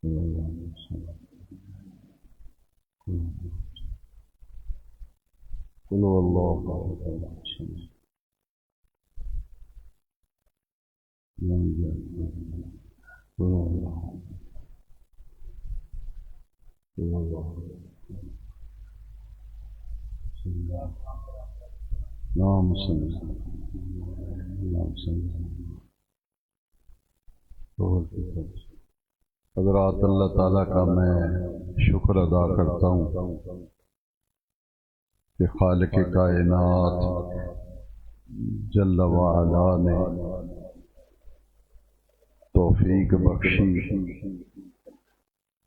قل هو الله اللهم صل حضرات، اللہ تعالیٰ کا میں شکر ادا کرتا ہوں کہ خالق کائنات جل وعلا نے توفیق بخشی،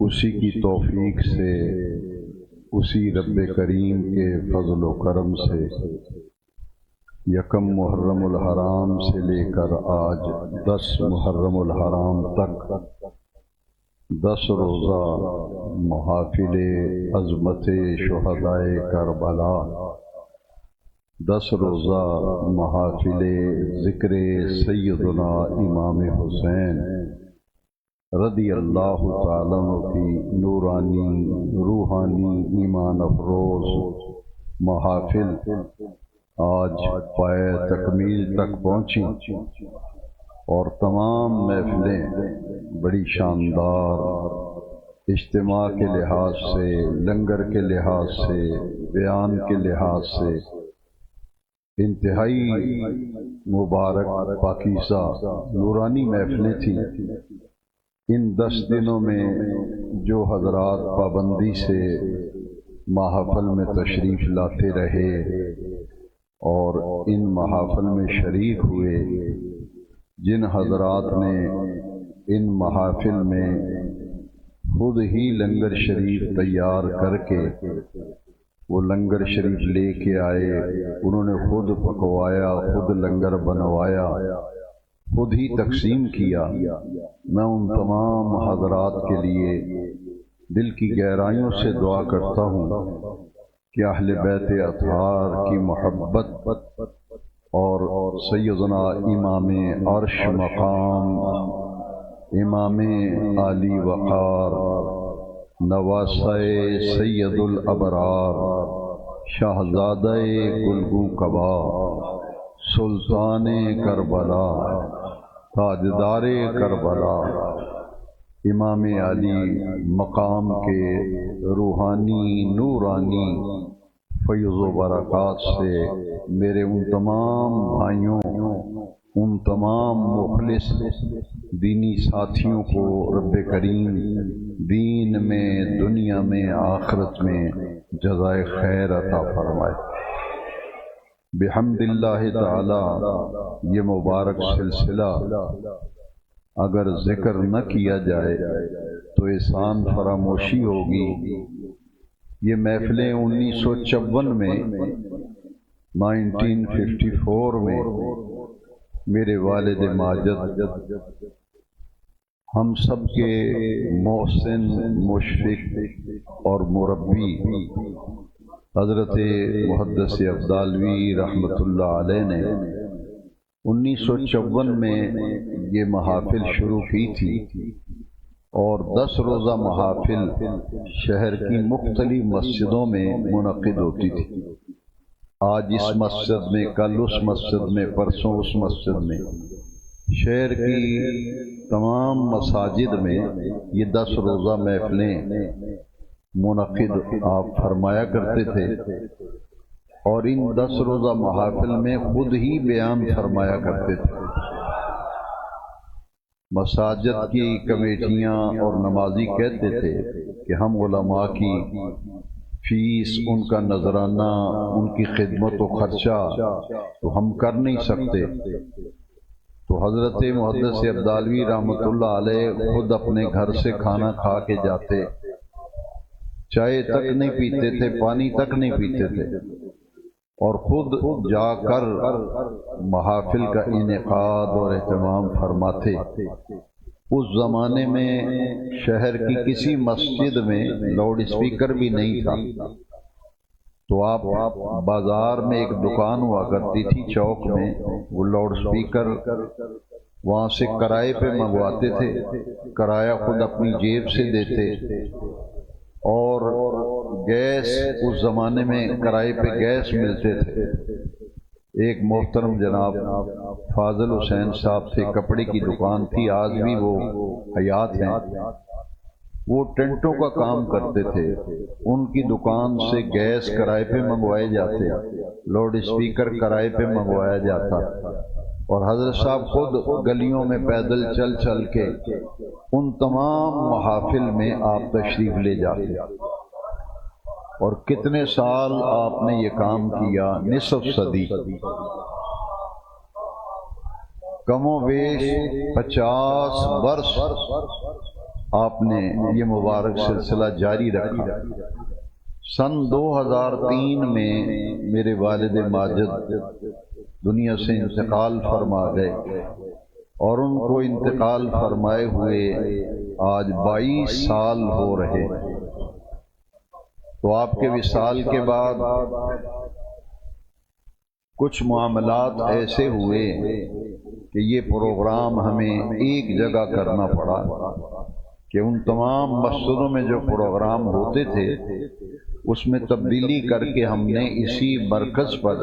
اسی کی توفیق سے، اسی رب کریم کے فضل و کرم سے یکم محرم الحرام سے لے کر آج 10 محرم الحرام تک 10 روزہ محافل عظمت شہدائے کربلا، 10 روزہ محافل ذکر سیدنا امام حسین رضی اللہ تعالیٰ عنہ کی نورانی روحانی ایمان افروز محافل آج پائے تکمیل تک پہنچی، اور تمام محفلیں بڑی شاندار اجتماع کے لحاظ سے، لنگر کے لحاظ سے، بیان کے لحاظ سے انتہائی مبارک پاکیزہ نورانی محفلیں تھیں۔ ان 10 دنوں میں جو حضرات پابندی سے محافل میں تشریف لاتے رہے اور ان محافل میں شریک ہوئے، جن حضرات نے ان محافل میں خود ہی لنگر شریف تیار کر کے وہ لنگر شریف لے کے آئے، انہوں نے خود پکوایا، خود لنگر بنوایا، خود ہی تقسیم کیا، میں ان تمام حضرات کے لیے دل کی گہرائیوں سے دعا کرتا ہوں کہ اہل بیت اطہار کی محبت اور سیدنا امام عرش مقام، امام عالی وقار، نواسہ سید الابرار، شاہزادہ گلگوں کبا، سلطان کربلا، تاجدار کربلا، امام علی مقام کے روحانی نورانی فیض و برکات سے میرے ان تمام بھائیوں، ان تمام مخلص دینی ساتھیوں کو رب کریم دین میں، دنیا میں، آخرت میں جزائے خیر عطا فرمائے۔ بحمد اللہ تعالی یہ مبارک سلسلہ اگر ذکر نہ کیا جائے تو احسان فراموشی ہوگی۔ یہ محفلیں 1954 میں 1954 میں میرے والد ماجد ہم سب کے محسن، مشفق اور مربی حضرت محدث ابدالوی رحمۃ اللہ علیہ نے 1954 میں یہ محافل شروع کی تھی، اور 10 روزہ محافل شہر کی مختلف مسجدوں میں منعقد ہوتی تھی۔ آج اس مسجد میں، کل اس مسجد میں، پرسوں اس مسجد میں، شہر کی تمام مساجد میں یہ 10 روزہ محفلیں منعقد آپ فرمایا کرتے تھے، اور ان 10 روزہ محافل میں خود ہی بیان فرمایا کرتے تھے۔ مساجد کی کمیٹیاں اور نمازی کہتے تھے کہ ہم علماء کی فیس، ان کا نذرانہ، ان کی خدمت و خرچہ تو ہم کر نہیں سکتے، تو حضرت محدث ابدالوی رحمۃ اللہ علیہ خود اپنے گھر سے کھانا کھا کے جاتے، چائے تک نہیں پیتے تھے، پانی تک نہیں پیتے تھے، اور خود جا کر محافل کا انعقاد اور اہتمام فرماتے۔ اس زمانے میں شہر کی کسی مسجد میں لاؤڈ اسپیکر بھی نہیں تھا، تو آپ بازار میں ایک دکان ہوا کرتی تھی چوک میں، وہ لاؤڈ اسپیکر وہاں سے کرائے پہ منگواتے تھے، کرایہ خود اپنی جیب سے دیتے، اور گیس اس زمانے میں کرائے پہ گیس ملتے تھے۔ ایک محترم جناب فاضل حسین صاحب تھے، کپڑے کی دکان تھی، آج بھی وہ حیات ہیں، وہ ٹینٹوں کا کام کرتے تھے، ان کی دکان سے گیس کرائے پہ منگوائے جاتے، لاؤڈ اسپیکر کرائے پہ منگوایا جاتا، اور حضرت صاحب خود گلیوں میں پیدل چل چل کے ان تمام محافل میں آپ تشریف لے جاتے، اور کتنے سال آپ نے یہ کام کیا، نصف صدی، کم و بیش 50 برس آپ نے یہ مبارک سلسلہ جاری رکھا۔ سن 2003 میں میرے والد ماجد دنیا سے انتقال فرما گئے، اور ان کو انتقال فرمائے ہوئے آج 22 سال ہو رہے۔ تو آپ کے وصال کے بعد کچھ معاملات ایسے ہوئے کہ یہ پروگرام ہمیں ایک جگہ کرنا پڑا، کہ ان تمام مسجدوں میں جو پروگرام ہوتے تھے اس میں تبدیلی کر کے ہم نے اسی مرکز پر،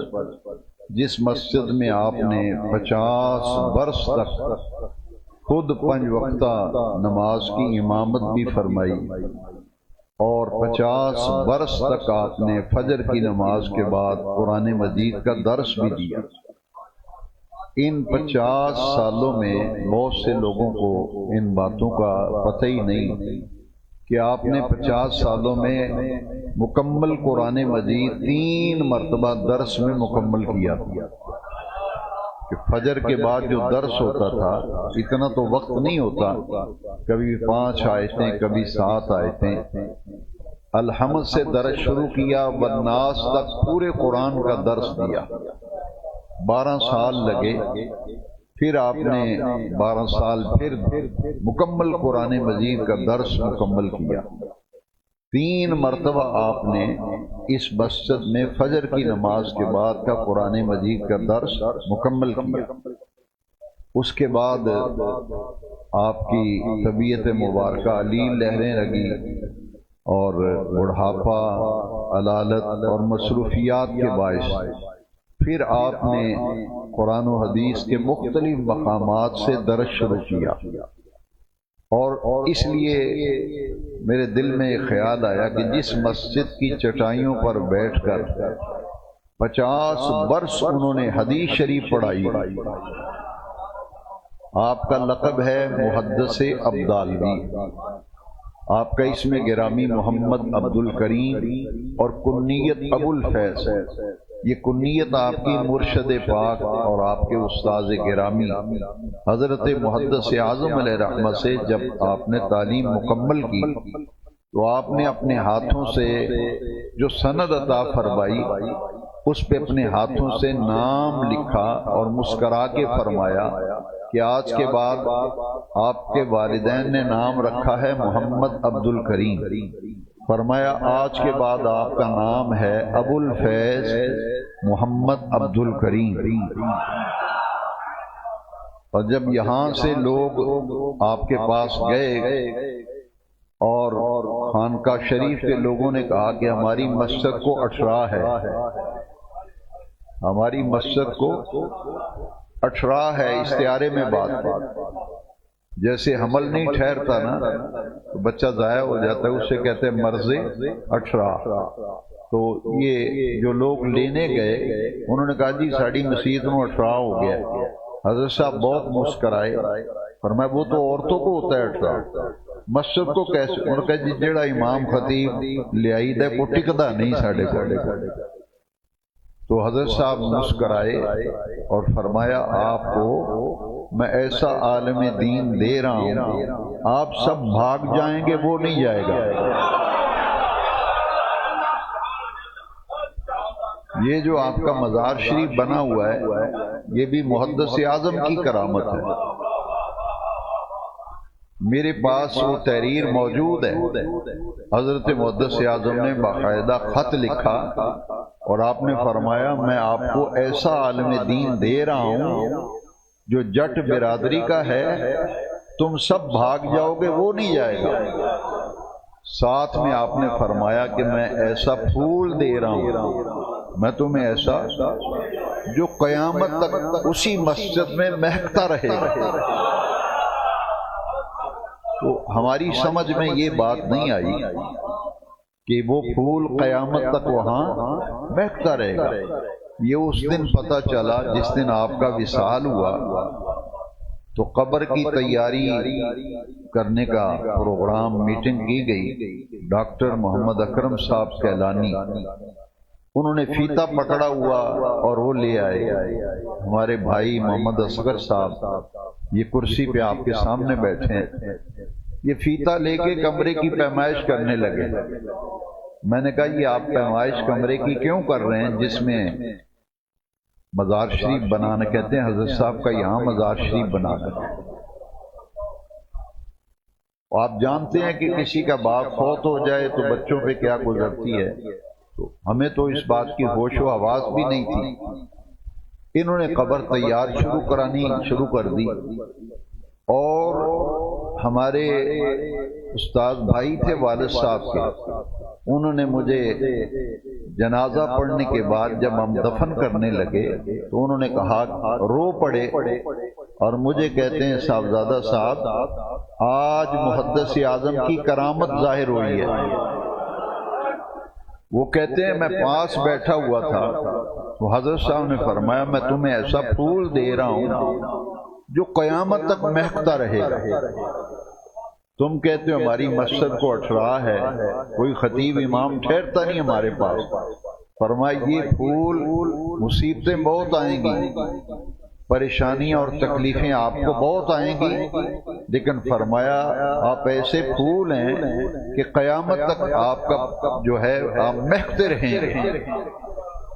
جس مسجد میں آپ نے 50 برس تک خود 5 وقتہ نماز کی امامت بھی فرمائی، اور 50 برس تک آپ نے فجر کی نماز کے بعد قرآن مجید کا درس بھی دیا۔ ان 50 سالوں میں بہت سے لوگوں کو ان باتوں کا پتہ ہی نہیں کہ آپ نے 50 سالوں میں مکمل قرآن مجید 3 مرتبہ درس میں مکمل کیا، کہ فجر کے بعد جو درس ہوتا تھا اتنا تو وقت نہیں ہوتا، کبھی 5 آیتیں کبھی 7 آیتیں، الحمد سے درس شروع کیا، والناس تک پورے قرآن کا درس دیا، 12 سال لگے، پھر آپ نے 12 سال پھر مکمل قرآن مجید کا درس مکمل کیا۔ 3 مرتبہ آپ نے اس مسجد میں فجر کی نماز کے بعد کا قرآن مجید کا درس مکمل کیا۔ اس کے بعد آپ کی طبیعت مبارکہ علیل لہریں لگی، اور بڑھاپا، علالت اور مصروفیات کے باعث پھر آپ نے قرآن و حدیث کے مختلف مقامات سے درس شروع کیا، اور اس لیے میرے دل میں ایک خیال آیا کہ جس مسجد کی چٹائیوں پر بیٹھ کر 50 برس انہوں نے حدیث شریف پڑھائی، آپ کا لقب ہے محدث ابدالوی، آپ کا اسم گرامی محمد عبد الکریم اور کنیت ابو الفیض، یہ کنیت آپ کی مرشد پاک اور آپ کے استاذ گرامی حضرت محدث اعظم علیہ رحمہ سے جب آپ نے تعلیم مکمل کی تو آپ نے اپنے ہاتھوں سے جو سند عطا فرمائی اس پہ اپنے ہاتھوں سے نام لکھا اور مسکرا کے فرمایا کہ آج کے بعد آپ کے والدین نے نام رکھا ہے محمد عبد الکریم، فرمایا آج کے بعد آپ کا نام ہے ابو الفیض محمد عبد الکریم۔ اور جب یہاں سے لوگ آپ کے پاس گئے اور خانقاہ شریف کے لوگوں نے کہا کہ ہماری مسجد کو اٹھرا ہے، ہماری مسجد کو اٹھرا ہے، استعارے میں بات ہے، جیسے حمل نہیں ٹھہرتا نا تو بچہ ضائع ہو جاتا ہے، اسے کہتے ہیں مرض اٹھرا۔ تو یہ جو لوگ لینے گئے انہوں نے کہا جی ساڑی مسجد میں اٹھرا ہو گیا۔ حضرت صاحب بہت مسکرائے، فرمایا وہ تو عورتوں کو ہوتا ہے اٹھرا، مسجد کو کیسے؟ انہوں نے کہا جی جیڑا امام خطیب لے آئی دے کو ٹکدا نہیں ساڑے کو۔ تو حضرت صاحب مسکرائے اور فرمایا آپ کو میں ایسا عالم دین دے رہا ہوں آپ سب بھاگ جائیں گے وہ نہیں جائے گا۔ یہ جو آپ کا مزار شریف بنا ہوا ہے یہ بھی محدث اعظم کی کرامت ہے، میرے پاس وہ تحریر موجود ہے، حضرت محدث اعظم نے باقاعدہ خط لکھا اور آپ نے فرمایا میں آپ کو ایسا عالم دین دے رہا ہوں جو جٹ برادری کا ہے تم سب بھاگ جاؤ گے وہ نہیں جائے گا۔ ساتھ میں آپ نے فرمایا کہ میں ایسا پھول دے رہا ہوں، میں تمہیں ایسا جو قیامت تک اسی مسجد میں مہکتا رہے گا۔ تو ہماری سمجھ میں یہ بات نہیں آئی کہ وہ پھول قیامت تک وہاں مہکتا رہے گا۔ یہ اس دن پتہ چلا جس دن آپ کا وصال ہوا، تو قبر کی تیاری کرنے کا پروگرام میٹنگ کی گئی۔ ڈاکٹر محمد اکرم صاحب کیلانی انہوں نے فیتہ پکڑا ہوا اور وہ لے آئے۔ ہمارے بھائی محمد اصغر صاحب یہ کرسی پہ آپ کے سامنے بیٹھے ہیں، یہ فیتہ لے کے کمرے کی پیمائش کرنے لگے۔ میں نے کہا یہ آپ پیمائش کمرے کی کیوں کر رہے ہیں جس میں مزار شریف بنانا، کہتے ہیں حضرت صاحب کا یہاں مزار شریف بنانا۔ آپ جانتے ہیں کہ کسی کا باپ فوت ہو جائے تو بچوں پہ کیا گزرتی ہے، تو ہمیں تو اس بات کی ہوش و حواس بھی نہیں تھی۔ انہوں نے قبر تیار شروع کر دی، اور ہمارے استاد بھائی تھے والد صاحب کے، انہوں نے مجھے جنازہ پڑھنے کے بعد جب ہم دفن کرنے لگے تو انہوں نے کہا، رو پڑے اور مجھے کہتے ہیں صاحبزادہ صاحب آج محدث اعظم کی کرامت ظاہر ہوئی ہے۔ وہ کہتے ہیں میں پاس بیٹھا ہوا تھا تو حضرت صاحب نے فرمایا میں تمہیں ایسا پھول دے رہا ہوں جو قیامت تک مہکتا رہے گا۔ تم کہتے ہو ہماری مسجد کو اٹھرا ہے، کوئی خطیب امام ٹھہرتا نہیں ہمارے پاس۔ فرمایا یہ پھول، مصیبتیں بہت آئیں گی، پریشانیاں اور تکلیفیں آپ کو بہت آئیں گی، لیکن فرمایا آپ ایسے پھول ہیں کہ قیامت تک آپ کا جو ہے آپ مہکتے رہیں گے۔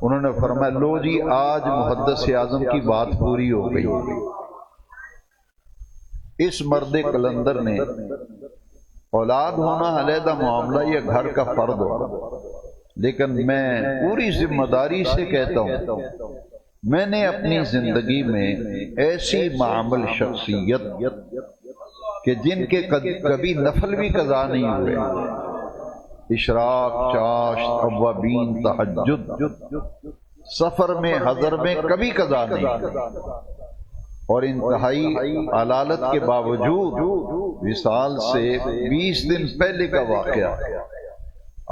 انہوں نے فرمایا لو جی آج محدث اعظم کی بات پوری ہو گئی۔ اس مرد کلندر نے اولاد ہونا علیحدہ معاملہ، یہ گھر کا فرد ہو، لیکن میں پوری ذمہ داری سے کہتا ہوں میں نے اپنی زندگی میں ایسی معامل شخصیت کہ جن کے کبھی نفل بھی قضا نہیں ہوئے، اشراق، چاشت، اوابین، تہجد، سفر میں حضر میں کبھی قضا نہیں، اور انتہائی علالت کے باوجود وصال سے 20 دن پہلے کا واقعہ،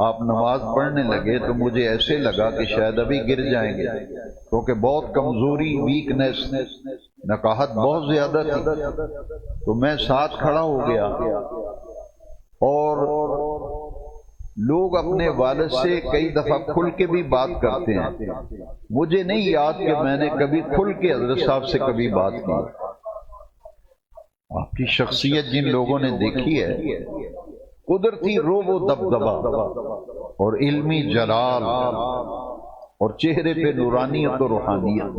آپ نماز پڑھنے لگے تو مجھے ایسے لگا کہ شاید ابھی گر جائیں گے، کیونکہ بہت کمزوری، ویکنیس، نکاہت بہت زیادہ تھی، تو میں ساتھ کھڑا ہو گیا۔ اور لوگ اپنے والد سے کئی دفعہ کھل کے بھی بات کرتے ہیں، مجھے نہیں یاد کہ میں نے کبھی کھل کے حضرت صاحب سے کبھی بات کی۔ آپ کی شخصیت جن لوگوں نے دیکھی ہے، قدرتی روب و دبدبا اور علمی جلال اور چہرے پہ نورانیت و روحانیت۔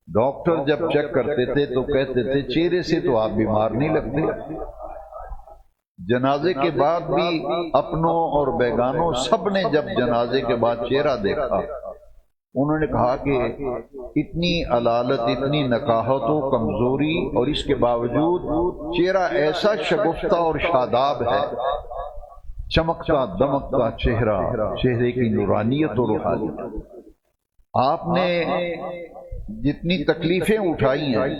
ڈاکٹر جب چیک کرتے تھے تو کہتے تھے چہرے سے تو آپ بیمار نہیں لگتے۔ جنازے کے بعد بھی اپنوں اور بیگانوں سب نے جب جنازے کے بعد چہرہ دیکھا، انہوں نے کہا کہ اتنی علالت، اتنی نکاہت و کمزوری، اور اس کے باوجود چہرہ ایسا شگفتہ اور شاداب ہے، چمکتا دمکتا چہرہ، چہرے کی نورانیت و روحانیت۔ آپ نے جتنی تکلیفیں اٹھائی ہیں،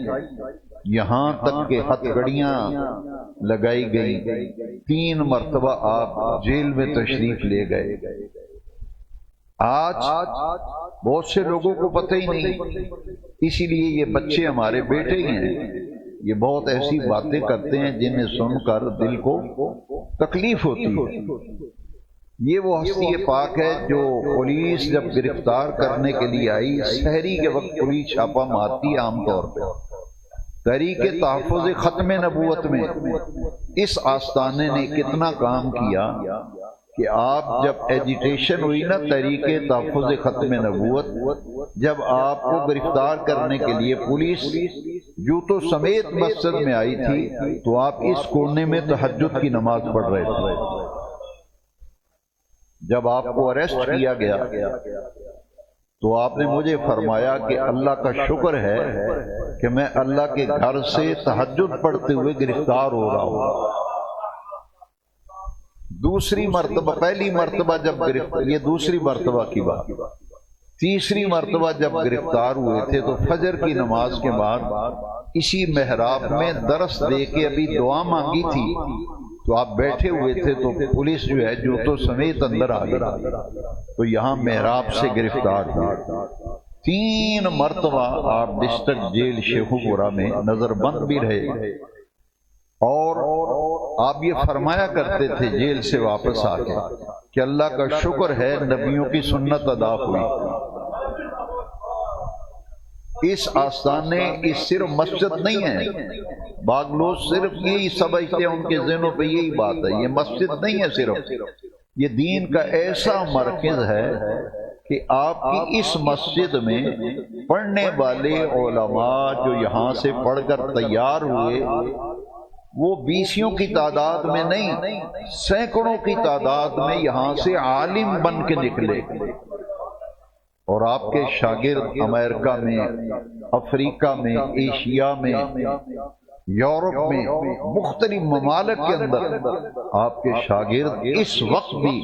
یہاں تک کہ ہتھ گڑیاں لگائی گئی، 3 مرتبہ آپ جیل میں تشریف لے گئے۔ آج بہت سے لوگوں کو پتہ ہی نہیں، اسی لیے یہ بچے ہمارے بیٹے ہی ہیں، یہ بہت ایسی باتیں کرتے ہیں جنہیں سن کر دل کو تکلیف ہوتی ہے۔ یہ وہ ہستی پاک ہے جو پولیس جب گرفتار کرنے کے لیے آئی، سحری کے وقت پولیس چھاپا مارتی عام طور پہ، تحریک تحفظ ختم نبوت میں اس آستانے نے کتنا کام کیا کہ آپ جب ایجیٹیشن ہوئی نا تحریک تحفظ ختم نبوت، جب آپ کو گرفتار کرنے کے لیے پولیس جوتوں سمیت مسجد میں آئی تھی تو آپ اس کونے میں تہجد کی نماز پڑھ رہے تھے۔ جب آپ کو اریسٹ کیا گیا تو آپ نے مجھے فرمایا کہ اللہ کا شکر ہے کہ میں اللہ کے گھر سے تہجد پڑھتے ہوئے گرفتار ہو رہا ہوں۔ دوسری مرتبہ، پہلی مرتبہ جب یہ دوسری مرتبہ کی بات، تیسری مرتبہ جب گرفتار ہوئے تھے تو فجر کی نماز کے بعد اسی محراب میں درس دے کے ابھی دعا مانگی تھی تو آپ بیٹھے ہوئے تھے تو پولیس جو ہے جوتوں سمیت اندر آ گئی، تو یہاں محراب سے گرفتار ہوئے۔ 3 مرتبہ آپ ڈسٹرکٹ جیل شیخوپورہ میں نظر بند بھی رہے، اور آپ یہ فرمایا کرتے تھے جیل سے واپس آ کے کہ اللہ کا شکر ہے نبیوں کی سنت ادا ہوئی۔ اس آستانے اس صرف مسجد نہیں ہے، بعض لوگ صرف یہی سمجھتے ہیں، ان کے ذہنوں پہ یہی بات ہے، یہ مسجد نہیں ہے، صرف یہ دین کا ایسا مرکز ہے کہ آپ کی اس مسجد میں پڑھنے والے علماء جو یہاں سے پڑھ کر تیار ہوئے وہ 20 کی تعداد میں نہیں، سینکڑوں کی تعداد میں یہاں سے عالم بن کے نکلے، اور آپ کے شاگرد امریکہ میں، افریقہ میں، ایشیا میں، یورپ میں، مختلف ممالک کے اندر آپ کے شاگرد اس وقت بھی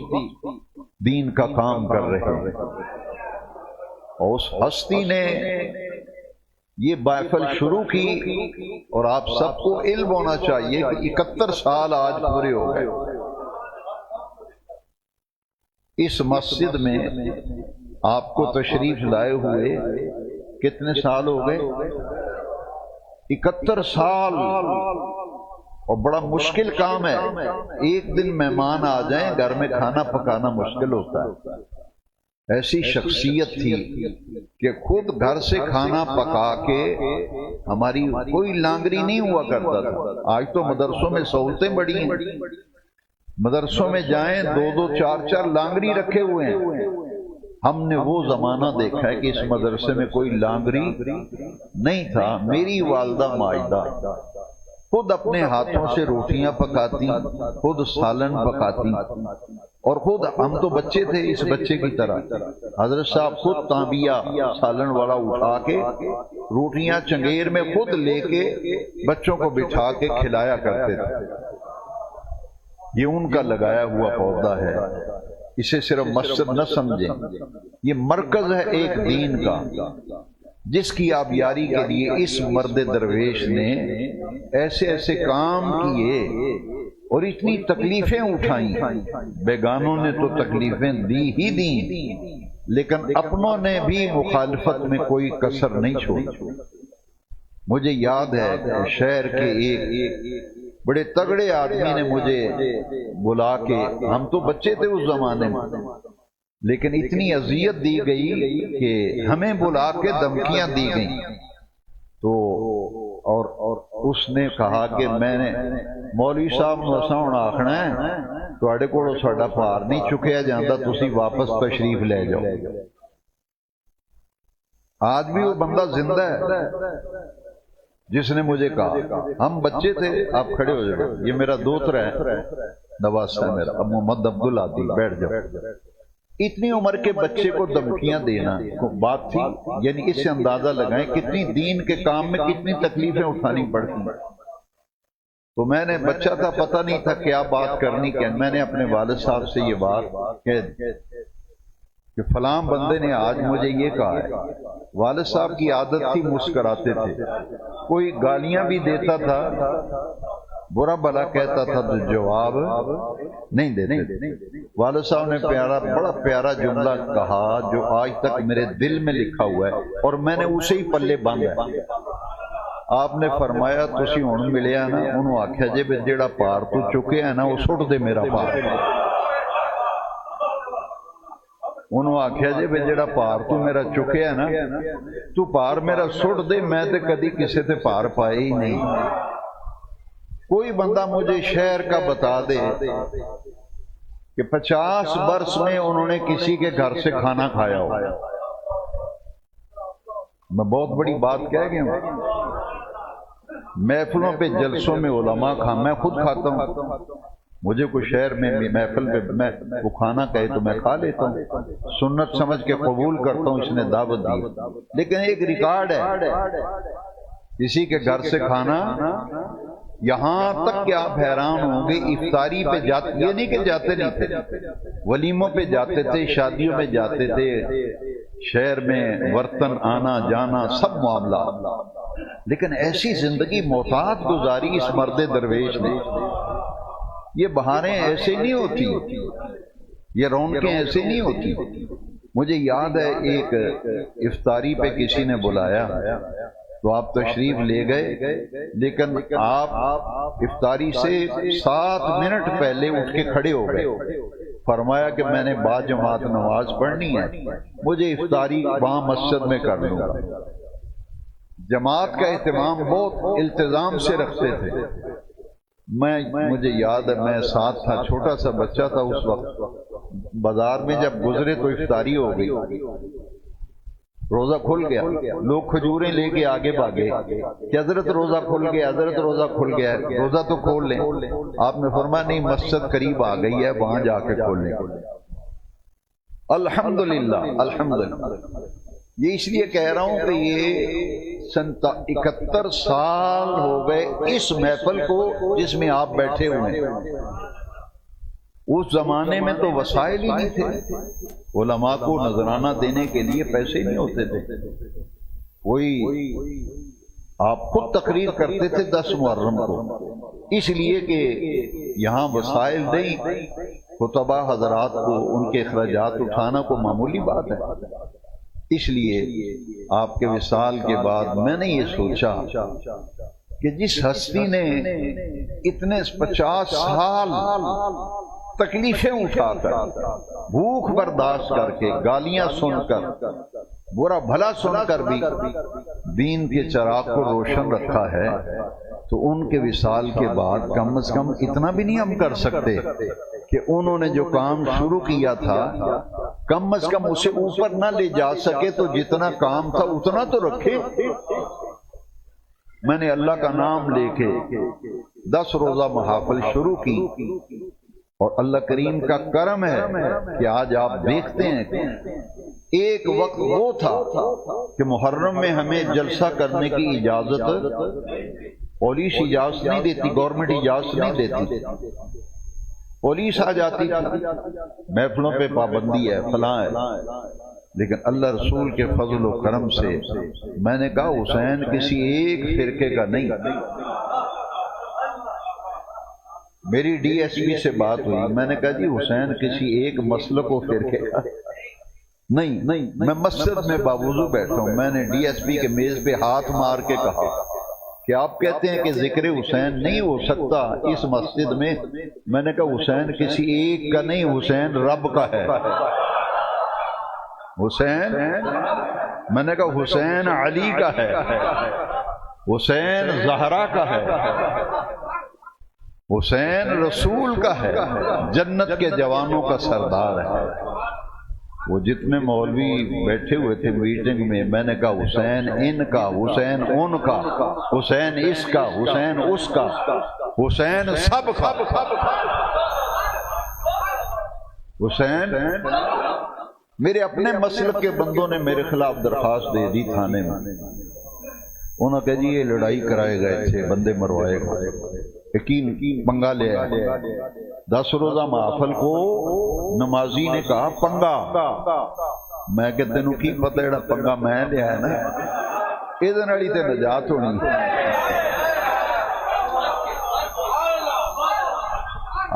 دین کا کام کر رہے ہیں۔ اور اس ہستی نے یہ محفل شروع کی، اور آپ سب کو علم ہونا چاہیے کہ 71 سال آج پورے ہو گئے اس مسجد میں آپ کو تشریف لائے ہوئے۔ کتنے سال ہو گئے؟ 71 سال، اور بڑا مشکل کام ہے۔ ایک دن مہمان آ جائیں، گھر میں کھانا پکانا مشکل ہوتا ہے۔ ایسی شخصیت تھی کہ خود گھر سے کھانا پکا کے، ہماری کوئی لانگری نہیں ہوا کرتا تھا۔ آج تو مدرسوں میں سہولتیں بڑی ہیں، مدرسوں میں جائیں 2-2 4-4 لانگری رکھے ہوئے ہیں۔ ہم نے وہ زمانہ دیکھا ہے کہ اس مدرسے میں کوئی لانگری نہیں تھا۔ میری والدہ ماجدہ خود اپنے ہاتھوں سے روٹیاں پکاتی، خود سالن پکاتی، اور خود ہم تو بچے تھے اس بچے کی طرح، حضرت صاحب خود تانبیہ سالن والا اٹھا کے روٹیاں چنگیر میں خود لے کے بچوں کو بٹھا کے کھلایا کرتے تھے۔ یہ ان کا لگایا ہوا پودا ہے، اسے صرف مسجد نہ سمجھیں، یہ مرکز ہے ایک دین کا، جس کی آبیاری کے لیے اس مرد درویش نے ایسے ایسے کام کیے اور اتنی تکلیفیں اٹھائیں۔ بیگانوں نے تو تکلیفیں دی ہی دیں، لیکن اپنوں نے بھی مخالفت میں کوئی کسر نہیں چھوڑی۔ مجھے یاد ہے کہ شہر کے ایک بڑے تگڑے آدمی نے مجھے بلا کے، ہم تو بچے تھے اس زمانے میں، لیکن اتنی اذیت دی گئی کہ ہمیں بلا کے دھمکیاں دی گئیں، تو اور اس نے کہا کہ میں نے مولوی صاحب ਨੂੰ ਅਸਾਂ ਹੁਣ ਆਖਣਾ ਹੈ ਤੁਹਾਡੇ ਕੋਲੋਂ ਸਾਡਾ ਭਾਰ ਨਹੀਂ ਚੁੱਕਿਆ ਜਾਂਦਾ, ਤੁਸੀਂ واپس تشریف لے جاؤ۔ آج بھی وہ بندہ زندہ ہے جس نے مجھے کہا، ہم بچے تھے، آپ کھڑے ہو جائیں، یہ میرا دوست ہے نواز ہے میرا، اب محمد عبدالعادی، بیٹھ جاؤ۔ اتنی عمر کے بچے کو دھمکیاں دینا بات تھی، یعنی اس سے اندازہ لگائیں کتنی دین کے کام میں کتنی تکلیفیں اٹھانی پڑتی۔ تو میں نے بچہ تھا، پتہ نہیں تھا کیا بات کرنی، کہ میں نے اپنے والد صاحب سے یہ بات کہہ دی کہ فلاں بندے نے آج مجھے یہ کہا ہے۔ والد صاحب کی عادت تھی مسکراتے تھے، کوئی گالیاں بھی دیتا تھا، برا بھلا کہتا تھا تو جواب نہیں دیتے۔ والد صاحب نے بڑا پیارا جملہ کہا جو آج تک میرے دل میں لکھا ہوا ہے، اور میں نے اسے ہی پلے باندھا۔ آپ نے فرمایا تسی ہن ملیا نا، انہوں آکھیا جے بھی جیڑا پار تو چکیا ہے نا وہ سٹ دے میرا پار۔ انہوں آکھیا جے بھی جیڑا پار تو میرا چکیا ہے نا تو پار میرا سٹ دے، میں تے کدی کسے تے پار پائے ہی نہیں۔ کوئی بندہ مجھے شہر کا بتا دے کہ 50 برس میں انہوں نے کسی کے گھر سے کھانا کھایا ہو۔ میں بہت بڑی بات کہہ گیا ہوں، محفلوں پہ جلسوں میں علماء میں خود کھاتا ہوں، مجھے کوئی شہر میں محفل پہ میں وہ کھانا کہے تو میں کھا لیتا ہوں، سنت سمجھ کے قبول کرتا ہوں، اس نے دعوت دی، لیکن ایک ریکارڈ ہے کسی کے گھر سے کھانا، یہاں تک کہ آپ حیران ہوں گے افطاری پہ جاتے، یہ نہیں کہ جاتے نہیں تھے، ولیموں پہ جاتے تھے، شادیوں میں جاتے تھے، شہر میں برتن آنا جانا سب معاملات، لیکن ایسی زندگی محتاط گزاری اس مرد درویش نے۔ یہ بہاریں ایسے نہیں ہوتی، یہ رونقیں ایسے نہیں ہوتی۔ مجھے یاد ہے ایک افطاری پہ کسی نے بلایا تو آپ تشریف لے گئے، لیکن آپ افطاری سے 7 منٹ پہلے اٹھ کے کھڑے ہو گئے، فرمایا کہ میں نے با جماعت نماز پڑھنی ہے، مجھے افطاری وہاں مسجد میں کر لوں گا۔ جماعت کا اہتمام بہت التزام سے رکھتے تھے۔ مجھے یاد ہے میں ساتھ تھا، چھوٹا سا بچہ تھا اس وقت، بازار میں جب گزرے تو افطاری ہو گئی، روزہ کھل گیا، لوگ کھجوریں لے کے آگے بھاگے کہ حضرت روزہ کھل گیا، حضرت روزہ کھل گیا، روزہ تو کھول لیں۔ آپ نے فرمایا نہیں، مسجد قریب آ گئی ہے، وہاں جا کے کھولنے کو۔ الحمدللہ الحمدللہ، یہ اس لیے کہہ رہا ہوں کہ یہ 71 سال ہو گئے اس محفل کو جس میں آپ بیٹھے ہوئے ہیں۔ اس زمانے میں تو وسائل ہی نہیں تھے، علماء کو نذرانہ دینے کے لیے پیسے نہیں ہوتے تھے، کوئی آپ خود تقریر کرتے تھے 10 محرم کو، اس لیے کہ یہاں وسائل نہیں، خطبہ حضرات کو ان کے اخراجات اٹھانا کو معمولی بات ہے۔ اس لیے آپ کے وصال کے بعد میں نے یہ سوچا کہ جس ہستی نے اتنے 50 سال تکلیفیں اٹھا کر، بھوک برداشت کر کے، گالیاں سن کر، برا بھلا سن کر بھی دین کے چراغ کو روشن رکھا ہے، تو ان کے وصال کے بعد کم از کم اتنا بھی نہیں ہم کر سکتے کہ انہوں نے جو کام شروع کیا تھا کم از کم اسے اوپر نہ لے جا سکے تو جتنا کام تھا اتنا تو رکھے۔ میں نے اللہ کا نام لے کے 10 روزہ محافل شروع کی، اور اللہ کریم کا کرم ہے کہ آج آپ دیکھتے ہیں کہ ایک وقت وہ تھا کہ محرم میں ہمیں جلسہ کرنے کی اجازت پولیس اجازت نہیں دیتی، گورنمنٹ اجازت نہیں دیتی، پولیس آ جاتی تھی، محفلوں پہ پابندی ہے، فلاں ہے، لیکن اللہ رسول کے فضل و کرم سے میں نے کہا حسین کسی ایک فرقے کا نہیں۔ میری ڈی ایس پی سے بات ہوئی، میں نے کہا جی حسین کسی ایک مسلک و فرقے کا نہیں، میں مسجد میں باوضو بیٹھا ہوں، میں نے ڈی ایس پی کے میز پہ ہاتھ مار کے کہا کہ آپ کہتے ہیں کہ ذکر حسین نہیں ہو سکتا اس مسجد میں نے کہا حسین کسی ایک کا نہیں، حسین رب کا ہے، حسین، میں نے کہا حسین علی کا ہے، حسین زہرا کا ہے، حسین رسول کا ہے، جنت کے جوانوں کا سردار ہے۔ وہ جتنے مولوی بیٹھے ہوئے تھے میٹنگ میں نے کہا حسین ان کا، حسین ان کا، حسین اس کا، حسین اس کا، حسین سب کا، حسین۔ میرے اپنے مسلک کے بندوں نے میرے خلاف درخواست دے دی تھانے میں، انہوں نے کہا جی یہ لڑائی کرائے گئے تھے، بندے مروائے گئے، یقین پنگا لے آئے۔ 10 روزہ محفل کو نمازی نے کہا پنگا، میں کہ تینوں کی پتہ ہے پنگا میں لے آیا نا، یہ نالی تے نجات ہونی۔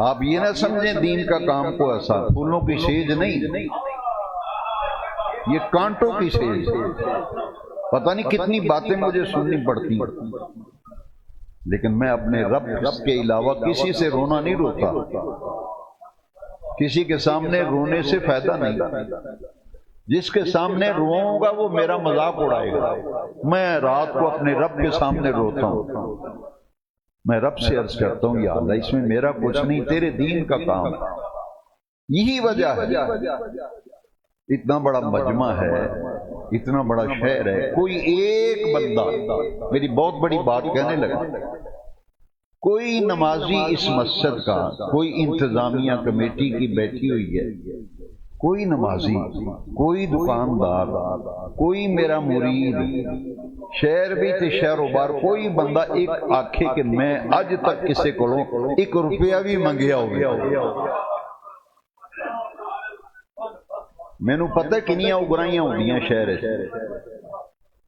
آپ یہ نہ سمجھیں دین کا کام کو ایسا پھولوں کی سیج نہیں، یہ کانٹوں کی سیج۔ پتہ نہیں کتنی باتیں مجھے سننی پڑتی، لیکن میں اپنے رب کے علاوہ کسی سے رونا نہیں روتا، کسی کے سامنے رونے سے فائدہ نہیں، جس کے سامنے روؤں گا وہ میرا مذاق اڑائے گا۔ میں رات کو اپنے رب کے سامنے روتا ہوں، میں رب سے عرض کرتا ہوں یا اللہ اس میں میرا کچھ نہیں، تیرے دین کا کام ہے۔ یہی وجہ ہے اتنا بڑا مجمع ہے، اتنا بڑا شہر ہے، کوئی ایک بندہ، میری بہت بڑی بات کہنے لگا، کوئی نمازی اس مسجد کا، کوئی انتظامیہ کمیٹی کی بیٹھی ہوئی ہے، کوئی نمازی، کوئی دکاندار، کوئی میرا مرید، شہر بھی تے شہر و بار کوئی بندہ ایک آکھے کہ میں اج تک کسے کو ایک روپیہ بھی منگیا ہوگا، مینوں پتہ ہے کنیاں اگرائیاں ہوندیاں شہر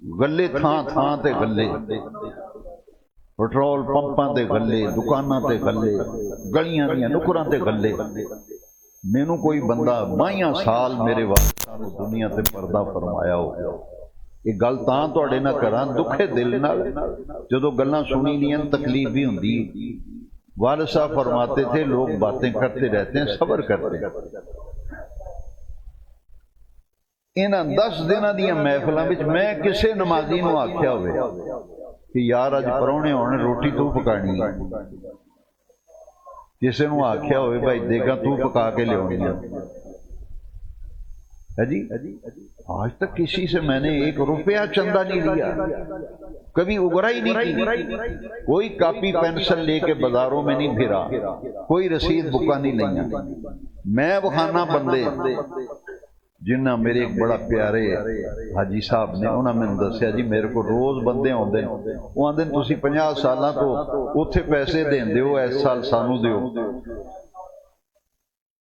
گلے تھان تھان تے گلے، پٹرول پمپاں تے گلے، دکاناں تے گلے، گلیاں دیاں نکراں تے گلے، مینوں کوئی بندہ 22 سال میرے والد دنیا تے پردہ فرمایا ہو، یہ گل تاں تواڈے نال کراں دکھے دل نال، جدوں گلاں سنی لیاں تکلیف بھی ہوندی۔ والد صاحب فرماتے تھے لوگ باتیں کرتے رہتے ہیں، صبر کرتے ہیں۔ انہاں 10 دناں دیاں محفلاں وچ میں کسے نمازی نوں آکھیا ہوئے کہ یار اج پرونے ہونے روٹی تو پکانی ہے، کسی نوں آکھیا ہوئے بھائی دیکھا تو پکا کے لے جی، آج تک کسی سے میں نے 1 روپیہ چندہ نہیں لیا، کبھی اگرا ہی نہیں کی، کوئی کاپی پینسل لے کے بازاروں میں نہیں پھرا، کوئی رسید بکا نہیں لیا۔ میں بخانا بندے جنہ میرے ایک بڑا پیارے حاجی صاحب نے انہوں نے دسیا جی میرے کو روز بندے آتے ہیں، وہ آتے ہیں تسی 50 سالاں تو اتنے پیسے دین دیو، اس سال سانو دیو۔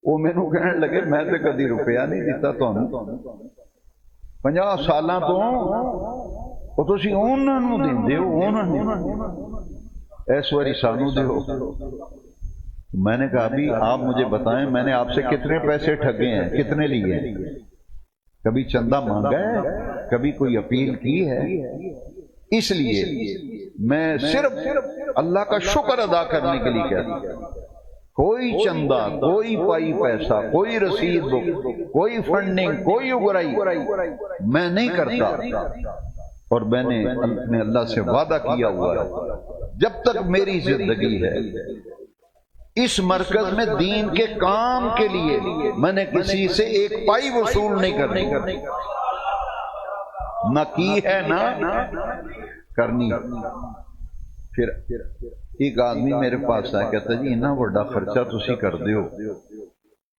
وہ مینوں کہن لگے میں تے کدی روپیہ نہیں دیتا تانوں، 50 سالاں تو وہ تسی انہاں نوں دیندے ہو، انہاں نوں اس واری سانو دیو۔ میں نے کہا ابھی آپ مجھے بتائیں میں نے آپ سے کتنے پیسے ٹھگے ہیں، کتنے لیے ہیں، کبھی چندہ مانگا ہے، کبھی کوئی اپیل کی ہے؟ اس لیے میں صرف اللہ کا شکر ادا کرنے کے لیے کہتا ہوں، کوئی چندہ، کوئی پائی پیسہ، کوئی رسید بک، کوئی فنڈنگ، کوئی اگرائی میں نہیں کرتا، اور میں نے اللہ سے وعدہ کیا ہوا ہے جب تک میری زندگی ہے اس مرکز میں دین کے کام کے لیے میں نے کسی سے 1 پائی وصول نہیں کرنی، نہ کی ہے نہ کرنی۔ پھر ایک آدمی میرے پاس آیا کہتا جی اتنا بڑا خرچہ تسی کر دیو،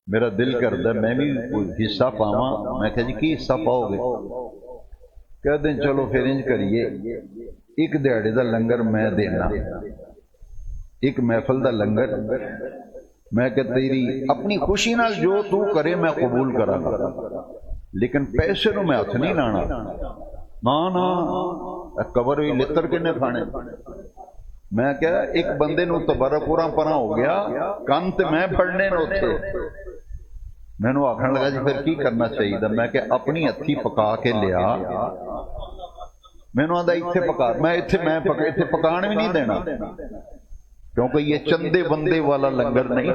میرا دل کردا میں بھی حصہ پاواں۔ میں کہا جی کی حصہ پاؤ گے؟ کہتے ہیں چلو پھر انج کریے 1 دیہڑے دا لنگر میں دینا، 1 محفل دا لنگر میں کہ تیری اپنی خوشی نال جو تو کرے میں قبول کراں گا، لیکن پیسے نو میں ہاتھ نہیں لانا۔ نا قبر ہوئی لتر کنے کھانے؟ میں کہا ایک بندے نو تبرک پورا پرا ہو گیا، کن تے میں پڑھنے نو تھے۔ میں نو آکھن لگا جی پھر کی کرنا چاہیے تھا؟ میں کہ اپنی ہتھی پکا کے لیا۔ میں نو آدھا اتھے پکا، میں اتھے پکان بھی نہیں دینا، کیونکہ یہ چندے بندے والا لنگر نہیں۔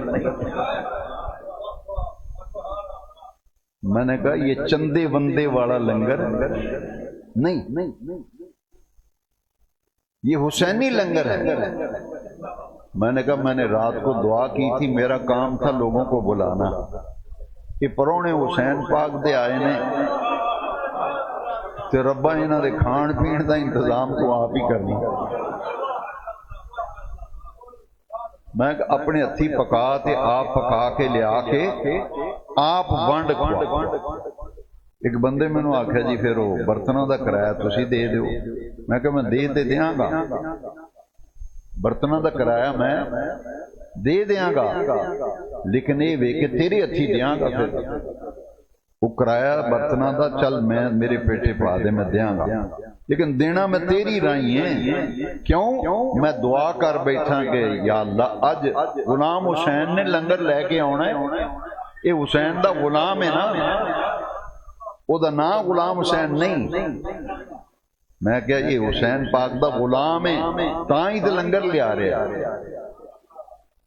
میں نے کہا یہ چندے بندے والا لنگر نہیں، یہ حسینی لنگر ہے۔ میں نے کہا میں نے رات کو دعا کی تھی، میرا کام تھا لوگوں کو بلانا، کہ پرونے حسین پاک دے آئے نے تے ربا انہاں دے کھان پین دا انتظام تو آپ ہی کرنا۔ میں اپنے ہتھی پکا تے آپ پکا کے لیا کے آپ ونڈ کھوا۔ ایک بندے میں نے آکھا جی پھر وہ برتنوں دا کرایہ تسی دے دیو۔ میں کہا میں دے دیاں گا، برتنوں دا کرایہ میں دے دیاں گا، لیکن یہ وے کہ تیرے ہتھی دیاں گا، پھر وہ کرایہ برتنوں دا چل میں میرے پیٹے پا دے میں دیاں گا، لیکن دینا میں تیری رائی ہیں۔ کیوں؟ میں دعا کر بیٹھا کہ یا اللہ اج غلام حسین نے لنگر لے کے آنا ہے، یہ حسین دا غلام ہے نا، او دا نام غلام حسین نہیں۔ میں کہا یہ حسین پاک دا غلام ہے تاں ہی تے لنگر لے آ رہے۔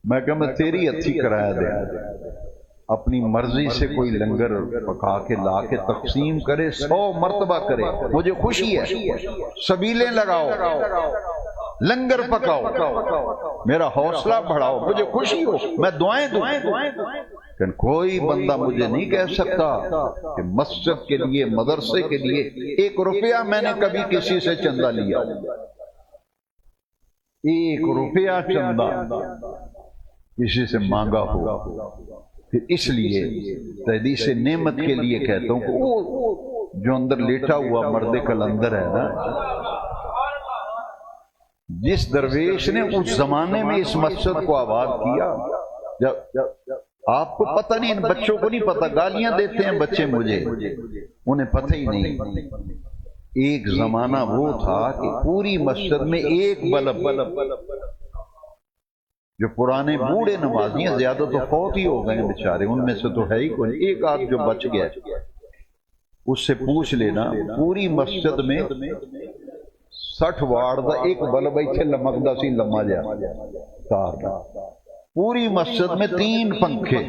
میں کہا میں تیری ہتھی کرایا دے، اپنی مرضی سے کوئی لنگر پکا کے لا کے تقسیم کرے، 100 مرتبہ کرے، مجھے خوشی ہے۔ سبیلیں لگاؤ، لنگر پکاؤ، میرا حوصلہ بڑھاؤ، مجھے خوشی ہو، میں دعائیں دوں۔ لیکن کوئی بندہ مجھے نہیں کہہ سکتا کہ مسجد کے لیے، مدرسے کے لیے 1 روپیہ میں نے کبھی کسی سے چندہ لیا۔ ایک روپیہ چندہ کسی سے مانگا ہو، پھر اس لیے تحدیث نعمت کے لیے کہتا ہوں کہ وہ جو اندر لیٹا ہوا مرد کلندر ہے نا، جس درویش نے اس زمانے میں اس مسجد کو آباد کیا، جب آپ کو پتہ نہیں، ان بچوں کو نہیں پتہ، گالیاں دیتے ہیں بچے مجھے، انہیں پتہ ہی نہیں۔ ایک زمانہ وہ تھا کہ پوری مسجد میں ایک بلب، جو پرانے بوڑھے نمازی ہیں، زیادہ تو فوت ہی ہو گئے ہیں بیچارے، ان میں سے تو ہے ہی کوئی، ایک آدھ جو بچ گیا اس سے پوچھ لینا، پوری مسجد میں 60 واٹ دا ایک بلب ایتھے لمکدا سی، لما جا تار دا، پوری مسجد میں 3 پنکھے،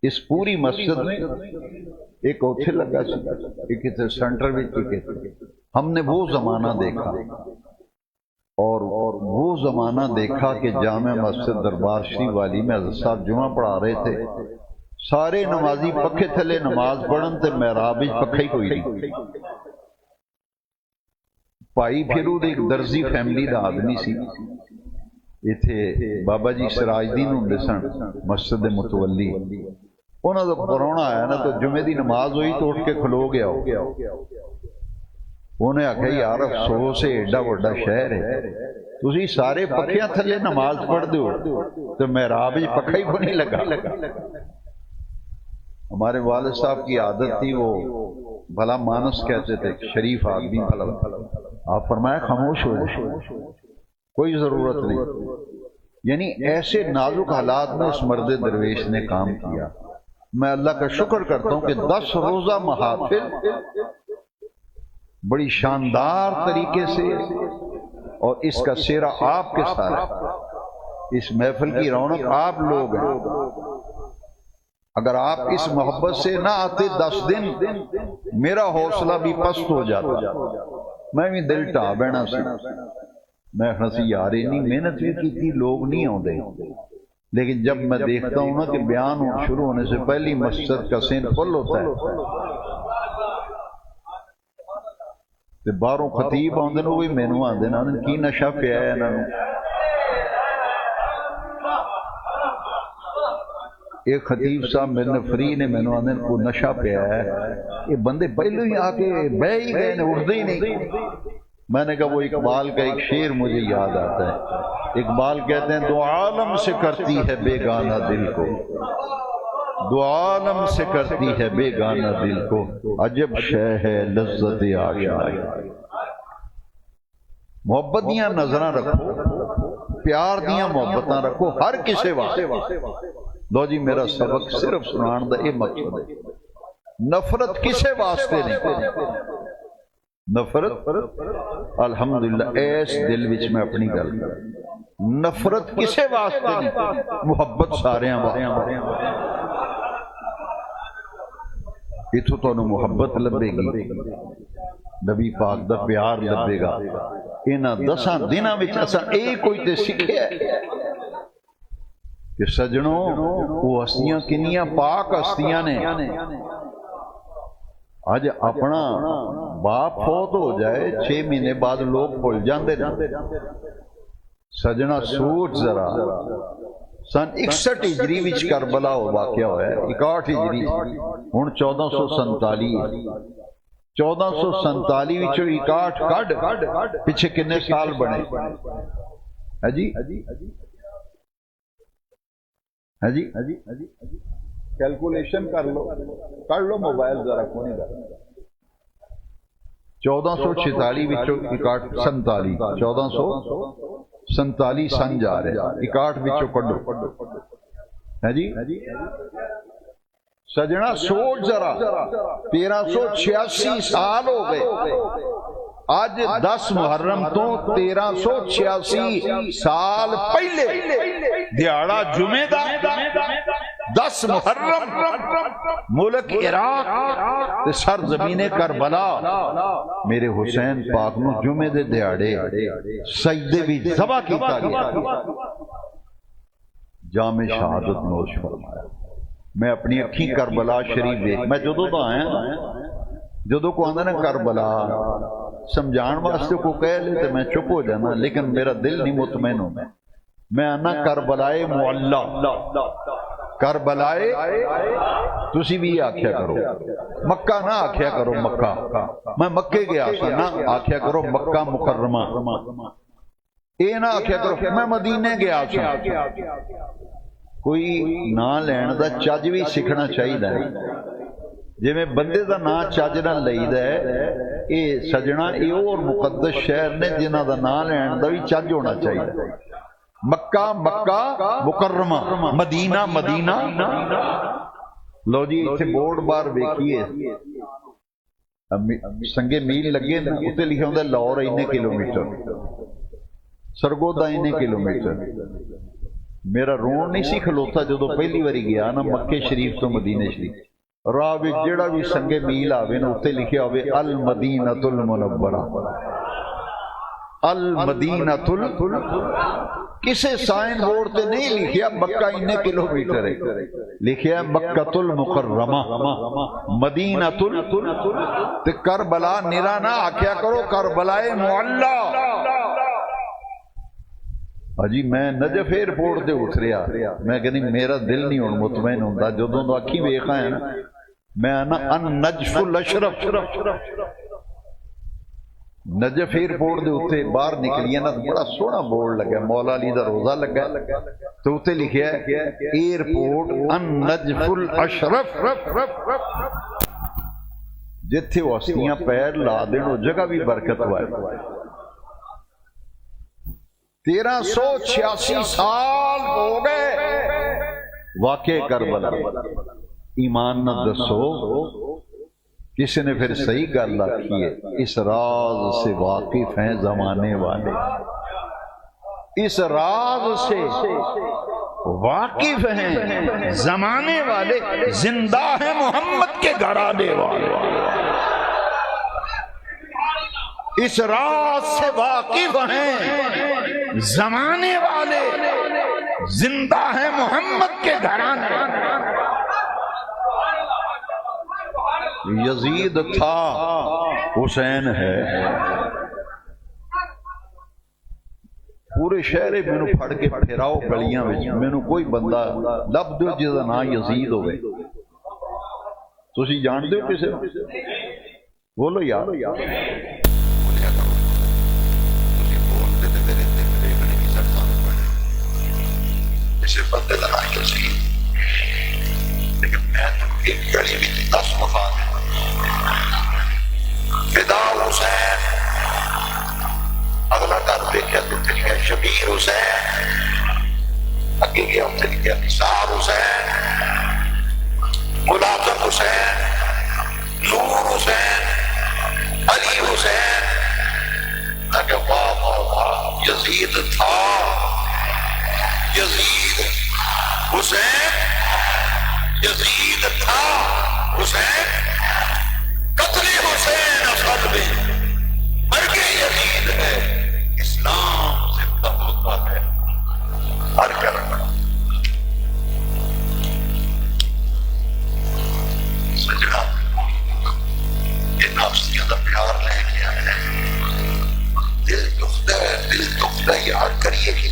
اس پوری مسجد میں ایک اوتھے لگا سی، ایک اتنے سینٹر میں، ہم نے وہ زمانہ دیکھا، اور وہ زمانہ دیکھا کہ جامع مسجد دربار شریف والی میں حضرت صاحب جمعہ پڑھا رہے تھے، سارے نمازی پکھے تھلے نماز پڑھن تے محراب وچ پکھا ہی کوئی نہیں۔ پائی پھرود ایک درزی فیملی دا آدمی سی، ایتھے بابا جی سراج دین ہوندے سن مسجد متولی، انہاں دا پرونا آیا نا تو جمعے دی نماز ہوئی تو اٹھ کے کھلو گیا ہو، انہیں آکھا یار افسوس ہے، ایڈا وڈا شہر ہے، تسی سارے پکھیاں تھلے نماز پڑھ دیو تو محراب وچ پکھا ہی کو نہیں لگا۔ ہمارے والد صاحب کی عادت تھی، وہ بھلا مانس کہتے تھے، شریف آدمی بھلا، آپ فرمایا خاموش ہو جائے، کوئی ضرورت نہیں۔ یعنی ایسے نازک حالات میں اس مرد درویش نے کام کیا۔ میں اللہ کا شکر کرتا ہوں کہ 10 روزہ محافل بڑی شاندار طریقے سے، اور اس کا سیرا آپ کے ساتھ، اس محفل کی رونق آپ لوگ ہیں۔ اگر آپ اس محبت سے نہ آتے 10 دن، میرا حوصلہ بھی پست ہو جاتا، میں بھی دل ٹا بہنا سی، میں ہنسی یار اتنی محنت بھی کی تھی، لوگ نہیں آتے، لیکن جب میں دیکھتا ہوں نا کہ بیان شروع ہونے سے پہلی مسجد کا سین فل ہوتا ہے، باہروں خطیب آندے نے، وہی مینوں آندے نا کی نشہ پیا ہے انہاں نوں۔ ایک خطیب صاحب میرے فری نے مینوں آندے کو نشہ پیا ہے، یہ بندے پہلو ہی آ کے بہ ہی گئے نے، اٹھتے ہی نہیں۔ میں نے کہا وہ اقبال کا ایک شعر مجھے یاد آتا ہے، اقبال کہتے ہیں دو عالم سے کرتی ہے بیگانہ دل کو، دو عالم سے کرتی ہے بیگانہ دل کو، عجب شے ہے لذت آشنائی۔ محبت دیاں نظراں رکھو، پیار دیاں محبتاں رکھو، ہر کسے واسطے۔ لو جی میرا سبق صرف سنان دا یہ مقصد ہے، نفرت کسے واسطے نہیں، نفرت الحمدللہ ایس دل وچ میں اپنی گل کر، نفرت کسے واسطے نہیں، محبت سارے واسطے۔ اتو تو محبت لبے گی، نبی پاک دا پیار لبے گا۔ انہاں 10 دناں وچ اساں کوئی تے سکھیا ہے کہ سجنوں وہ ہستیاں کنیاں پاک ہستیاں نے۔ آج اپنا باپ فوت ہو جائے 6 مہینے بعد لوگ بھول جاندے نے۔ سجنا سوچ ذرا، سن 61 ہجری وچ کربلا واقعہ ہوا ہے، 61 ہجری ہن 1447، 1447 وچوں 61 کڈ پیچھے کنے سال بنے ہے جی؟ ہے جی؟ کیلکولیشن کر لو موبائل ذرا کونی دا 1446 وچوں 47، 1447 سن جا رہے، 61 وچوں کڈو ہے جی؟ سجنا سوچ ذرا، 1386 سال ہو گئے، آج 10 محرم تو 1386 سال پہلے دیہڑا جمعے دا 10 محرم ملک عراق سر زمین کربلا میرے حسین پاک نو جمعے دے دیہڑے سجدے بھی ذبح کیتا گیا، جام شہادت نوش فرمایا۔ میں اپنی اکھی کربلا شریف دیکھ، میں جدو تو آیا جدو کو آندھا نا کربلا سمجھان واسطے کو کہہ لے تو میں چپ ہو جانا، لیکن میرا دل نہیں مطمئن ہونا۔ میں آنا کربلائے معلا، کربلائے تسی بھی آکھیا کرو، مکہ نہ آکھیا کرو مکہ، میں مکے گیا سا نہ آکھیا کرو مکہ مکرمہ، اے نہ آکھیا کرو میں مدینے گیا سا۔ کوئی نا لین دا چج بھی سیکھنا چاہیے، جی میں بندے دا نا چج نہ لئیدا ہے، اے سجنا اے اور مقدس شہر نے جنہاں دا نا لین دا بھی چج ہونا چاہیے۔ مکہ مکہ مکرمہ، مدینہ مدینہ۔ لو جی اتنے بورڈ بار ویکھیے سنگے میل لگے نا، اتنے لکھا ہوتا لاہور اینے کلومیٹر، سرگودا اینے کلومیٹر۔ میرا رون نہیں سی کھلوتا جدو پہلی باری گیا نا مکے شریف تو مدینے شریف، راہ وچ جڑا بھی سنگے میل آوے نا اتنے لکھیا ہوئے المدینۃ المنورہ، المدینۃ کسے سائن بورڈ تے نہیں لکھیا مکہ اننے کلومیٹر ہے، لکھیا مکۃ المکرمہ مدینۃ تے کربلا نرا نہ آکھیا کرو کربلائے معلا۔ جی میں نجف ایئرپورٹ تے اتریا، میں کہنی میرا دل نہیں ہن مطمئن ہوندا، جدوں تو اکھی ویکھاں ہے نا میں آنا ان نجف الاشرف۔ نجف ایئرپورٹ دے اتنے باہر نکلیے نا بڑا سونا بورڈ لگا، مولا علی دا روزہ لگا، تو اتنے لکھیا ہے ایئرپورٹ ان نجف الاشرف، جتھے ہستیاں پیر لا دین وہ جگہ بھی برکت والے۔ 1386 سال ہو گئے واقع کربلا، ایمان نہ دسو کسی نے پھر صحیح گل آکھی ہے، اس راز سے واقف ہیں زمانے والے، اس راز سے واقف ہیں زمانے والے، زندہ ہیں محمد کے گھرانے والے، اس راز سے واقف ہیں زمانے والے، زندہ ہیں محمد کے گھرانے والے۔ یزید تھا حسین ہے، پورے شہر میں پھڑ کے پھیراؤ گلیاں میں کوئی بندہ لب دو جس کا نام یزید ہوئے، تسی جان دو کسے؟ بولو یار اسے بندے کا نام یزید، لیکن میں ایک گلی بھی 10 مفاد ہے فدا حسین، اگلا گھر دیکھا تو لکھا شبیر حسین، اگے گیا اتنے لکھا نثار حسین، ملاقب حسین، نور حسین، علی حسین۔ کہ واہ واہ واہ یزید تھا، یزید حسین، یزید تھا حسین، قتل حسین افضل میں مرگ یزید ہے، اسلام زندہ ہوتا ہے ہر کرنا۔ سجنا یہ نفسیاں دا پیار لے کے آئے ہیں، دل دکھتا ہے، دل دکھتا ہے، یاد کریے کہ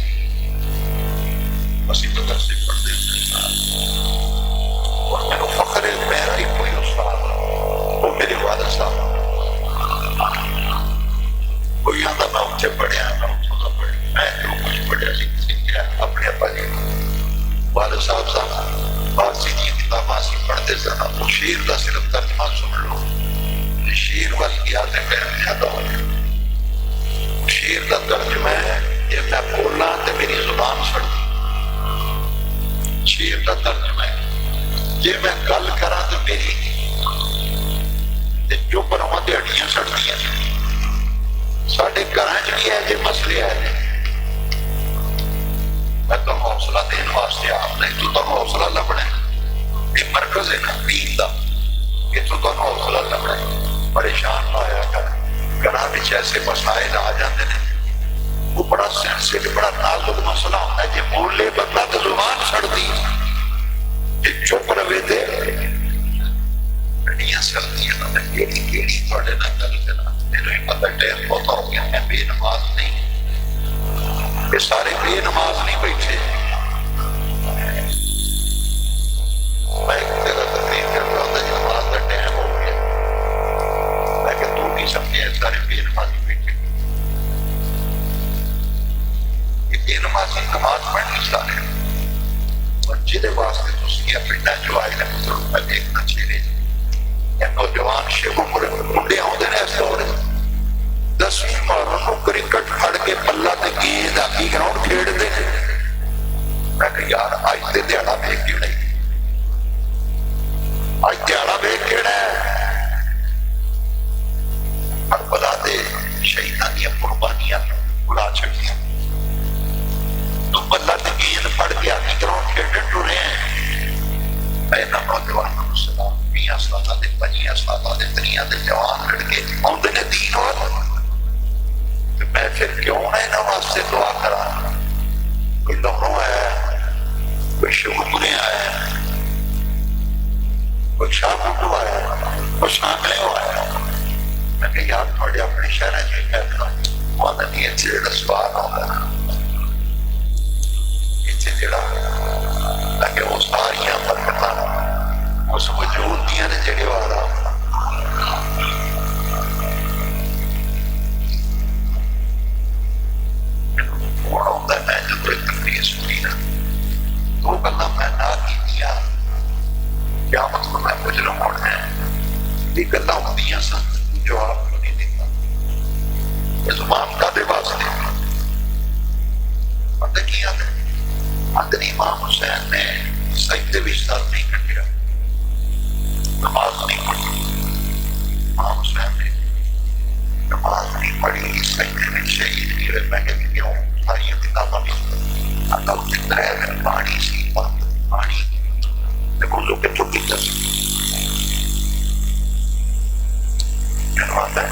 اسی طرح سے پڑھتے ہیں اور میں نے فخر ہے میرا ہی کوئی استاد وہ میرے والد صاحب، کوئی آدھا میں اتنے پڑھیا میں اتوں کا پڑھیا، میں جو کچھ پڑھیا سیکھا اپنے ابا جی والد صاحب صاحب فارسی کی کتاباں سے پڑھتے سنا، وہ شیر کا صرف ترجمہ سن لو، شیر والی یاد ہے میرا زیادہ ہو گیا، شیر کا ترجمہ ہے یہ میں بولنا تو میری زبان سڑتی، شیر کا ترجمہ ہے یہ میں گل کرا تو میری جو پرواں ہڈیاں سڑتی ہیں، سارے گھر بھی ہے یہ مسئلے ہے، میں تو حوصلہ دین واسطے آپ نے تو حوصلہ لبنا ہے، یہ مرکز ہے نا دین دا، یہ تو حوصلہ لبنا ہے، پریشان نہ ہویا کر، گھراں وچ ایسے مسائل آ جاندے نے، وہ بڑا سینسٹیو بڑا نازک مسئلہ ہوتا ہے، جی بولے بندہ تو زبان سڑتی، یہ چپ رہے تھے ہڈیاں سڑتی ہیں، کیڑی کیڑی تھوڑے نال گل کرا، میرے پتہ ٹائم جہدے واسطے تسی پنڈاں جو آئے نے بزرگ میں دیکھنا چاہیے یا نوجوان شیخ عمر منڈے آؤندے نے اس دور 10ویں محرم کو کرکٹ کھڑ کے پلہ تے گیند آکی گراؤنڈ کھیڑتے ہیں. میں کہ یار آج تے دیہڑا ویکھ کیڑا ہے، آج دیہڑا ویکھ کیڑا ہے. کربلا دے شہیداں دیاں قربانیاں بلا چھڑیاں تو پلہ تے گیند پھڑ کے آکی گراؤنڈ کھیڑن ٹرے ہیں. میں نوجوانوں کو سلام 20 سالہ دے 25 سالہ دے 30 دے جوان لڑکے آؤندے نے دین وال. میں پھر کیوں نہ انہاں واسطے دعا کرا؟ کوئی لہروں ہے، کوئی شگونے ہے، کوئی شاہ بھٹو ہے، کوئی شاملے ہوا ہے. میں کہ یار تھوڑے اپنے شہریں جو کہتا وہاں نہیں اتنے جڑا سوال ہوگا اتنے جڑا تاکہ وہ ساریاں برکتاں اس وجود دیاں نے جڑے والا میں جب ایک تقریر سنی نا دو گلاں میں نہ کیتیاں کیا مطلب میں مجرم ہونا ہے. یہ گلاں ہوندیاں سن جواب کیوں نہیں دیتا زبان کادے واسطے پتہ کی آدھے آدھے امام حسین نے سجدے بھی سر نہیں کٹیا نماز نہیں پڑھی. امام حسین نے نماز نہیں پڑھی سجدے میں شہید نہیں ہوئے. میں کہتے کیوں ساری کتاباں میں اگر جتنا ہے پانی سی پانی دیکھو لوگ کے چھوٹی جس جنوات ہے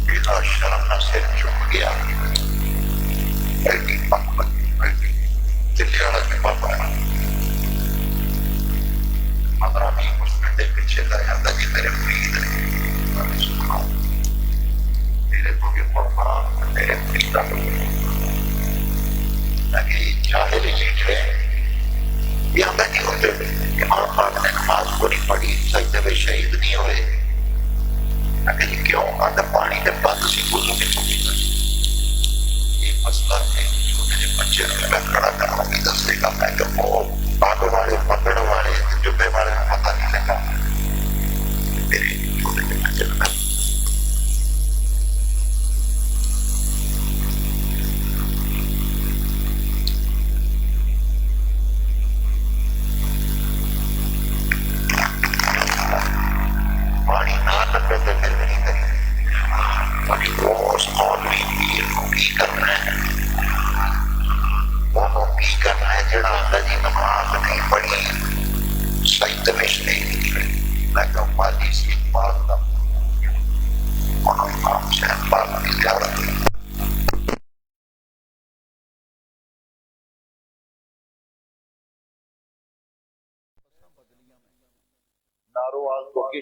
بیدا شرم نہ سر چک گیا ایڈی پک بکی ایڈی دلی والا کے پاپا ہے مدرہ بھی اس پنڈے پیچھے لایا تھا کہ میرے مرید ہے میں سکھا میرے کو بھی قربان میرے مریدہ تاکہ جاہلی چیز ہے یہ ہمیں نہیں ہوتے. امام پاک نے نماز کو نہیں پڑھی سجدے میں شہید نہیں ہوئے. تاکہ یہ کیوں آدھا پانی نے بند سی گزو کے چھوٹی تھا. یہ مسئلہ ہے چھوٹے جو بچے نے میں کھڑا کرنا بھی دستے گا. میں کہ وہ باغ والے پکڑ والے جبے والے پتہ نہیں لگا میرے چھوٹے جو بچے نے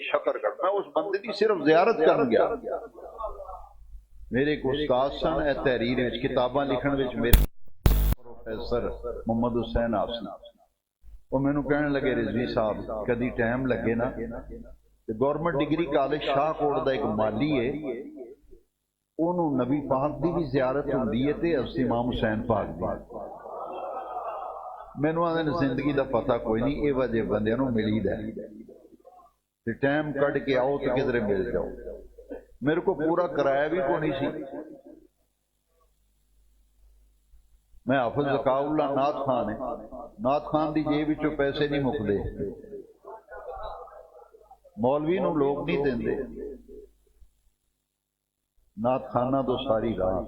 شکر کر میں اس بندے کی صرف زیارت کر گیا. میرے ایک استاد سن اے تحریر وچ کتاباں لکھن وچ میرے پروفیسر محمد حسین آفسی وہ مینوں کہنے لگے رضوی صاحب کدی ٹائم لگے نا گورنمنٹ ڈگری کالج شاہ کوٹ دا ایک مالی ہے انہوں نبی پاک دی بھی زیارت ہوندی ہے تے امام حسین پاک دی. مینوں آدھے زندگی دا پتہ کوئی نہیں اے وجہ بندے نوں ملی دا ٹائم کٹ کے آؤ تو کدھر مل جاؤ. میرے کو پورا کرایہ بھی کو نہیں سی. میں حافظ ذکاء اللہ نعت خان ہے نعت خان دی جیب وچوں پیسے نہیں مکدے مولوی نو لوگ نہیں دیندے نعت خانہ تو ساری رات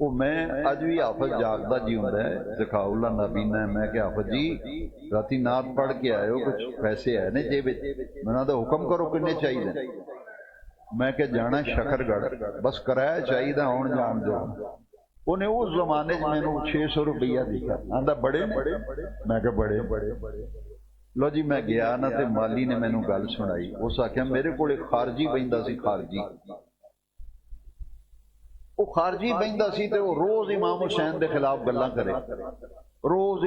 وہ میں اج بھی حافظ جاگدا جی ہوندا ہے ذکاء اللہ نابینا ہے. میں کہ حافظ جی راتی نعت پڑھ کے آئے ہو کچھ پیسے ہے نے جیب میں نے تو حکم کرو کنے چاہیے. میں کہ جانا شکر گڑھ بس کرایہ چاہیے آن جان جو انہیں اس زمانے میں نے 600 روپیہ دیا آندا بڑے میں کہ بڑے لو جی میں گیا نا تے مالی نے مینوں گل سنائی اس آخیا میرے کو ایک خارجی بہندا سی خارجی وہ خارجی بہندا سی تے وہ روز امام حسین دے خلاف گلاں کرے روز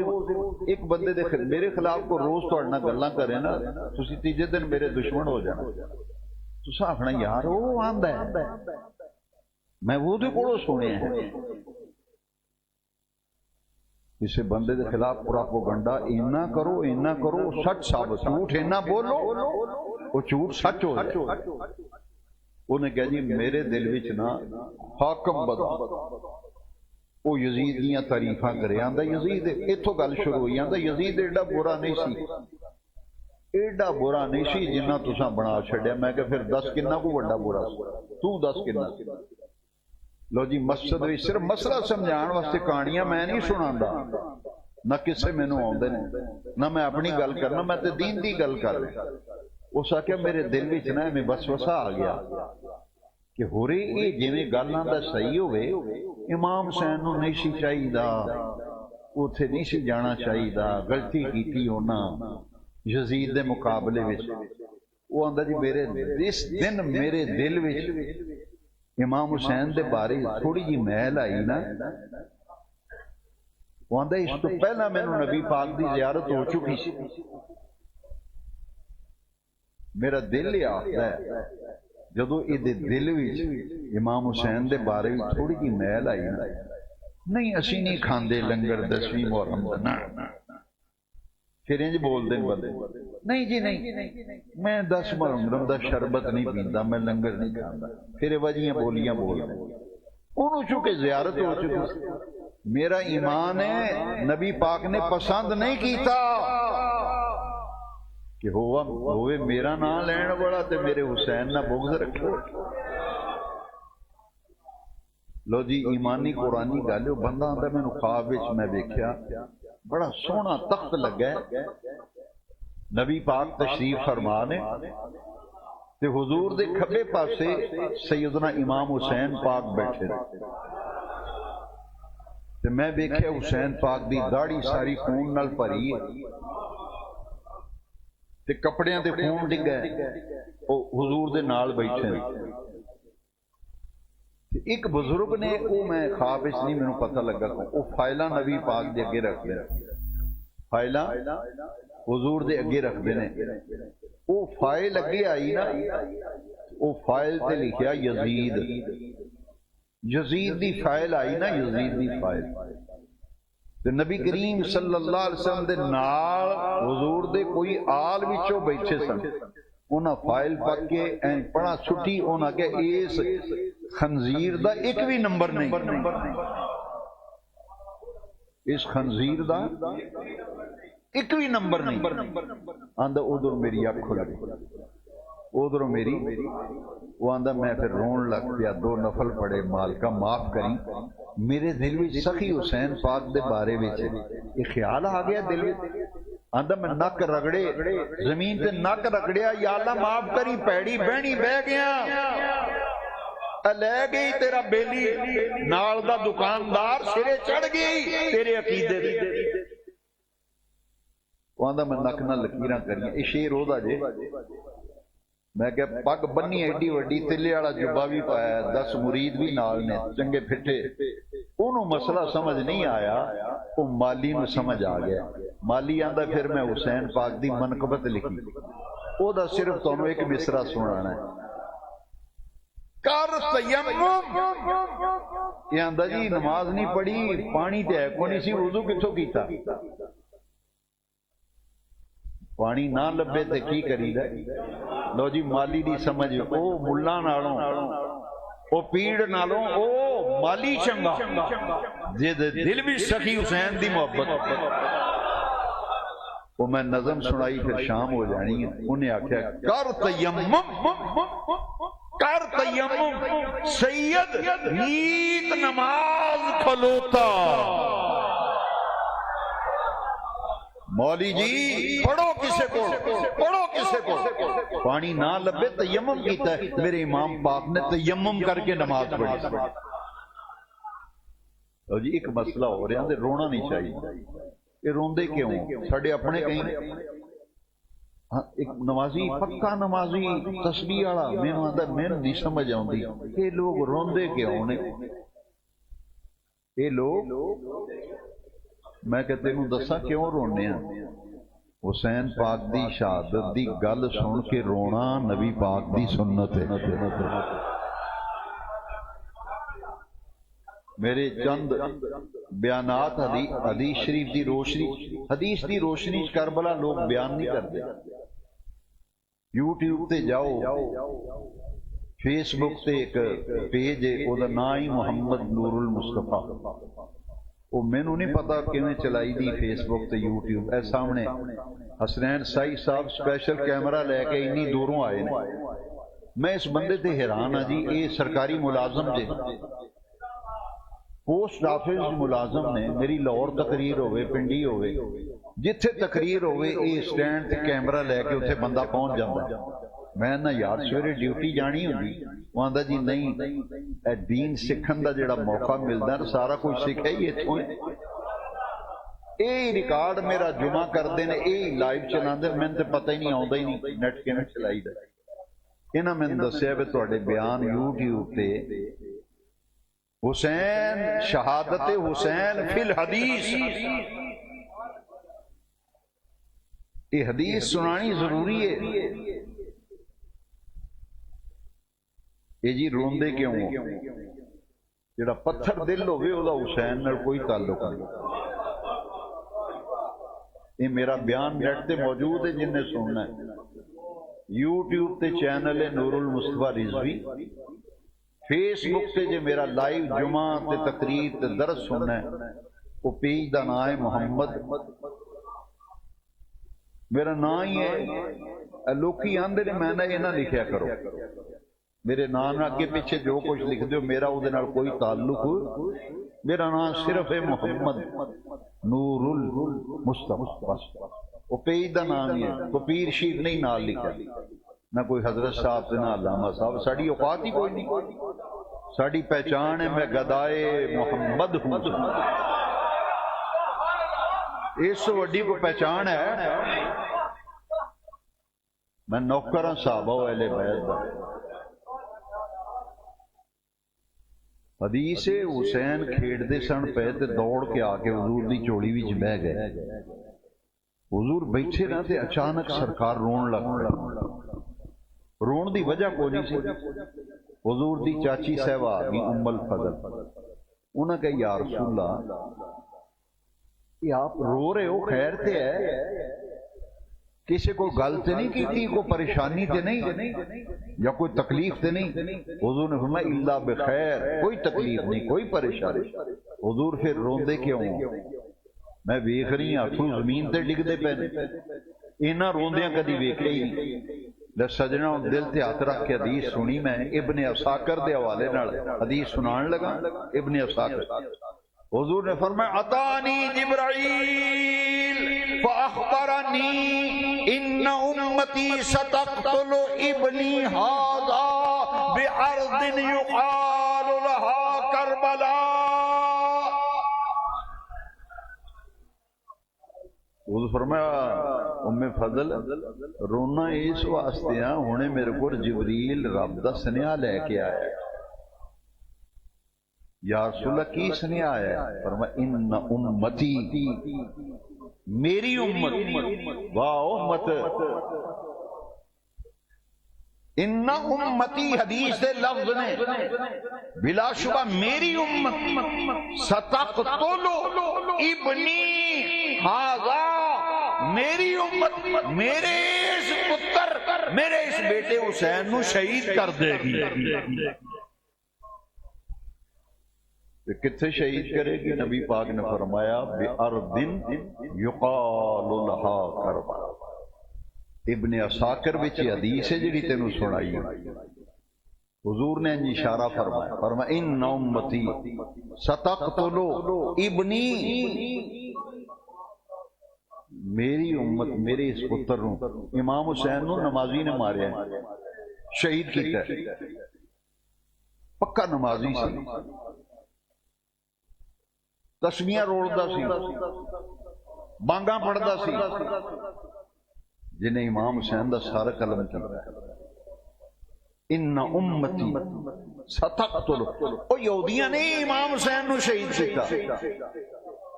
ایک بندے دے میرے خلاف کو روز تہاڈے نال گلاں کرے نا تسی تیجے دن میرے دشمن ہو جانا. تساں آکھنا یار وہ آندا ہے میں وہ دے کولوں سنیا ہے کسی بندے کے خلاف پراپوگنڈا اینا کرو سچ ثابت، جھوٹ اینا بولو وہ جھوٹ سچ ہو جائے۔ انہیں کہا جی میرے دل وچ نا حاکم بدا وہ یزید دیاں تعریفاں کرے، آندا یزید اتھوں گل شروع ہوئی، آندا یزید ایڈا برا نہیں سی، ایڈا برا نہیں سی جنہ تساں بنا چھڑیا۔ میں کہ پھر دس کنہ کو بڑا برا سی، تو دس کنہ۔ لو جی مسجد وچ صرف مسئلہ سمجھان واسطے کہانیاں میں نہیں سناندا، نہ کسے مینوں آوندے نے، نہ میں اپنی گل کرنا، میں تے دین دی گل کر رہا۔ اس آکھیا میرے دل وچ نا میں وسوسہ آ گیا کہ ہو رہی یہ جویں گلاں دا صحیح ہوئے، امام حسین نوں نہیں سی چاہیدا، اوتھے نہیں سی جانا چاہیدا، غلطی کیتی ہونا یزید دے مقابلے وچ۔ وہ آندا جی میرے اس دن میرے دل وچ امام حسین دے بارے تھوڑی جی محل آئی نا، وہ آندا اس تو پہلا مینوں نبی پاک دی زیارت ہو چکی سی، میرا دل یہ آخدا ہے جدو یہ دل وچ امام حسین دے بارے تھوڑی جی محل آئی نا، نہیں اسی نہیں کھاندے لنگر 10ویں محرم دا، پھر انج بول دیں بندے نہیں جی نہیں میں 10 محرم دا شربت نہیں پیندا، میں لنگر نہیں کھاندا، پھر وجیاں بولیاں بول دیں انہوں چونکہ زیارت ہو چکی۔ میرا ایمان ہے نبی پاک نے پسند نہیں کیتا کہ ہوئے میرا نام لین والا تے میرے حسین نہ بغض رکھو۔ لو جی ایمانی قرآنی گل، بندہ آندا مینوں خواب وچ میں ویکھیا بڑا سونا تخت لگا ہے، نبی پاک تشریف فرما نے تے حضور دے کھبے پاسے سیدنا امام حسین پاک بیٹھے تے میں ویکھیا حسین پاک دی داڑھی ساری خون نال بھری ہے تے کپڑیاں تے خون ڈگا ہے، او حضور دے نال بیٹھے ایک بزرگ نے، وہ میں خواب اس نہیں مینوں پتہ لگا، وہ فائلاں نبی پاک دے اگے رکھ دے، فائلاں حضور دے اگے رکھ دے نے، وہ فائل اگے آئی نا، وہ فائل تے لکھیا یزید، یزید دی فائل آئی نا، یزید دی فائل تے نبی کریم صلی اللہ علیہ وسلم دے نال حضور دے کوئی آل وچوں بیٹھے سن، انہاں فائل پک کے این پڑھا چھٹی، انہاں کہ اس خنزیر دا ایک بھی نمبر نہیں، اس خنزیر دا ایک بھی نمبر نہیں۔ آندا ادھر میری اکھ کھل گئی، ادھر میری، وہ آندا میں پھر رون لگ پیا، 2 نفل پڑے، مالکا معاف کریں، میرے دل وچ سخی حسین پاک دے بارے وچ یہ خیال آ گیا دل وچ، آندا میں نک رگڑے زمین تے نک رگڑیا، یا اللہ معاف کری، پیڑی بہنی بہ گیا، لے گئی تیرا بیلی نال دا دکاندار، سرے چڑھ گئی تیرے عقیدے دی۔ وہ آندا میں نک نہ لکیراں کریاں، یہ شیر ہو دا جے، میں کہ پگ بنی ایڈی وڈی، تلے والا جبا بھی پایا، 10 مرید بھی نال نے چنگے پھٹے، انہوں مسئلہ سمجھ نہیں آیا، وہ مالی میں سمجھ آ گیا۔ مالی آندا پھر میں حسین پاک دی منقبت لکھی، او دا صرف تانوں ایک مصرع سنانا ہے، کر تیمم۔ یہ آندا جی نماز نہیں پڑھی، پانی تے ہے کوئی نہیں سی، وضو کتھوں کیتا؟ پانی نہ لبے تے کی کری دا؟ لو جی مالی دی سمجھ، او ملا نالوں، او پیڑ نالوں، او مالی چنگا جے دل بھی سخی حسین دی محبت۔ وہ میں نظم سنائی، پھر شام ہو جانی ہے، انہیں آکھیا کر تیمم، کر تیمم، سید نیک نماز کھلوتا، مولی جی پڑھو کسے کو، پڑھو کسے کو، پانی نہ لبے تیمم کیتا ہے، میرے امام پاک نے تیمم کر کے نماز پڑھی۔ اور جی ایک مسئلہ ہو رہا ہے، رونا نہیں چاہیے، یہ روندے کیوں؟ ساڑھے اپنے کہیں ایک نمازی پکا نمازی تسبیح والا مینوں آندا میں نہیں سمجھ آوندی یہ لوگ روندے کیوں نے؟ یہ لوگ میں کہ تینوں دساں کیوں رونے ہیں؟ حسین پاک دی شہادت دی گل سن کے رونا نبی پاک دی سنت ہے۔ میرے چند بیانات حدیث شریف دی روشنی، حدیث دی روشنی کربلا لوگ بیان نہیں کرتے. یوٹیوب تے جاؤ، فیس بک تے ایک پیج ہے، وہ دا نام ہی محمد نور المصطفیٰ. وہ مینوں نہیں پتا کیویں چلائی دی فیس بک تے یوٹیوب. اے سامنے حسنین سائی صاحب سپیشل کیمرہ لے کے اتنی دوروں آئے نے. میں اس بندے تے حیران ہاں جی. یہ سرکاری ملازم جے، پوسٹ آفس ملازم نے. میری لاہور تقریر ہوئے، پنڈی ہوئے، جتھے تقریر ہوئے، یہ سٹینڈ تے کیمرہ لے کے اتھے بندہ پہنچ جاتا ہے. میں نہ یار سویرے ڈیوٹی جانی ہوگی. وہ آندا جی نہیں، اے دین سکھن دا جڑا موقع ملدا ہے سارا کچھ سکھا ہی اتھوں. یہ ریکارڈ میرا جمع کرتے ہیں، یہ لائیو چلاندے. میں تے پتہ ہی نہیں آوندا ہی نہیں نیٹ کیویں چلائی دا. انہاں میں دسیا بھی تواڈے بیان یوٹیوب تے حسین، شہادت حسین فی الحدیث، یہ حدیث سنانی ضروری ہے. یہ جی روندے کیوں ہو؟ جڑا پتھر دل ہوئے وہ حسین نال کوئی تعلق نہیں. یہ میرا بیان نیٹ تے موجود ہے، جن نے سننا ہے. یوٹیوب تے چینل ہے نور المصطفیٰ رضوی. فیس بک تے جے میرا لائیو جمعہ تے تقریر تے درس سننا ہے، وہ پیج دا نام ہے محمد. میرا نام ہی ہے. لوکی آندے نے میں نہ یہ نہ لکھیا کرو. میرے نام اگے پیچھے جو کچھ لکھ دیو میرا وہ نال کوئی تعلق. میرا نام صرف ہے محمد نور المصطفیٰ. وہ پیج دا نام ہی ہے. کوئی پیر شیر نہیں نال لکھا، نہ کوئی حضرت صاحب سے نہ علامہ صاحب. ساڑی اوقات ہی کوئی نہیں. ساڑی پہچان ہے میں گدائے محمد ہوں. اس وڈی کو پہچان ہے میں نوکراں صحابہ و اہل بیت دا. حدیث حسین کھیڑدے سن پہ تے دوڑ کے آ کے حضور دی چوڑی وچ بہ گئے. حضور بیٹھے نہ تے اچانک سرکار رون لگ پڑا. رون دی وجہ کوئی نہیں سی. حضور دی چاچی صاحبہ آگئی ام الفضل. انہاں کہا یا رسول اللہ یہ آپ رو رہے ہو، خیر تے ہے؟ کسی کو گل تے نہیں کیتی، کوئی پریشانی تے نہیں یا کوئی تکلیف تے نہیں؟ حضور نے فرمایا الا بخیر، کوئی تکلیف نہیں، کوئی پریشانی. حضور پھر روندے کیوں؟ میں ویکھ رہی ہوں ہاتھوں زمین تے ڈگدے پے نے. انہاں روندیاں کدی ویکھے ہی نہیں. سجنا دل تے ہاتھ رکھ کے حدیث سنی. میں ابن عساکر دے حوالے نال حدیث سنان لگا. ابن عساکر حضور نے فرمایا اتانی جبرائیل فاخبرنی ان امتی ستقتل ابنی ھذا بارض یقال لها کربلا. حضور فرمایا ام فضل رونا اس واسطے ہاں ہونے میرے کو جبریل رب دا سنیا لے کے آیا. یا رسول اللہ کی سنیا آیا؟ فرمایا ان امتی، میری امت. واہ امت، ان امتی حدیث دے لفظ نے. بلا شبہ میری امت ستقتل ابنی ھذا، میری امت میرے اس پتر، میرے اس بیٹے حسین نو شہید کر دے گی. کتنے شہید کرے گی؟ نبی پاک نے فرمایا بِأَرْضٍ يُقَالُ لَهَا کربلا. ابن عساکر وچ حدیث ہے جڑی تینوں سنائی. حضور نے اشارہ فرمایا، فرمایا ان امتی ستقتل ابنی، میری امت میرے اس پتر نو، امام حسین نو نمازی نے ماریا، شہید کیتا ہے. پکا نمازی سی، تسبیحاں روڑدا سی، بانگاں پڑھدا سی، جنہیں امام حسین دا سارا کلم کیتا ہے. ان امتی ستقتل، او یہودیاں نے امام حسین نو شہید کیتا،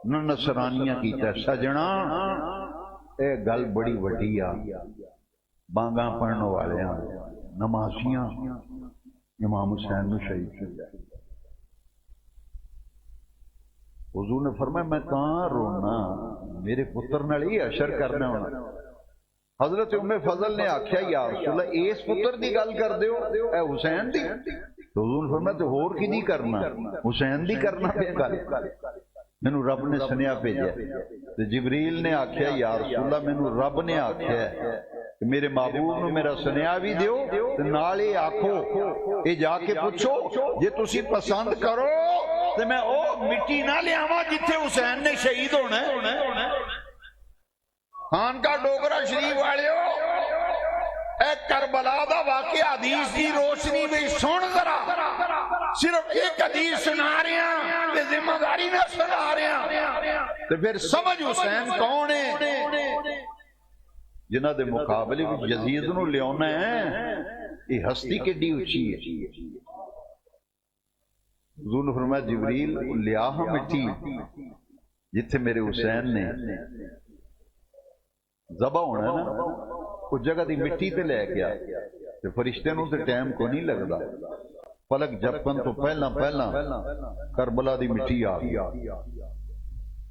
نہ نصرانیاں کیتا. سجنا اے گل بڑی وڈی آ. بانگاں پڑھن والیاں نمازیاں امام حسین نو شہید کیتا. حضور نے فرمایا میں کہاں رونا، میرے پتر نال ہی اشر کرنا ہونا۔ حضرت ام فضل نے آکھیا یا رسول اللہ اس پتر دی گل کر دیو، اے حسین دی؟ تو حضور نے فرمایا تو ہور کی نہیں کرنا، حسین دی کرنا پہ گل۔ مینوں رب نے سنیا بھیجا تے جبریل نے آکھیا یا رسول اللہ مینوں رب نے آکھیا کہ میرے محبوب نو میرا سنیا بھی دیو تے نال ہی آکھو اے جا کے پوچھو جے تسی پسند کرو تے میں او مٹی نہ لیاواں جتھے حسین نے شہید ہونا ہے۔ خان کا ڈوگرا شریف والےو اے کربلا دا واقعہ حدیث دی روشنی میں سن ذرا، صرف ایک حدیث سنا رہے ہیں تے ذمہ داری نہ سنا رہے ہیں تے پھر سمجھ حسین کون ہے جنہ دے مقابلے میں یزید نو لیاونا ہے۔ یہ ہستی کیڈی اچھی ہے۔ حضور نے فرمایا جبریل لیا ہاں مٹی جتھے میرے حسین نے ذبح ہونا ہے نا، اس جگہ دی مٹی تے لے گیا تے فرشتے نو تے ٹائم کو نہیں لگدا، فلک جھپکن تو پہلا کربلا دی مٹی آ گئی۔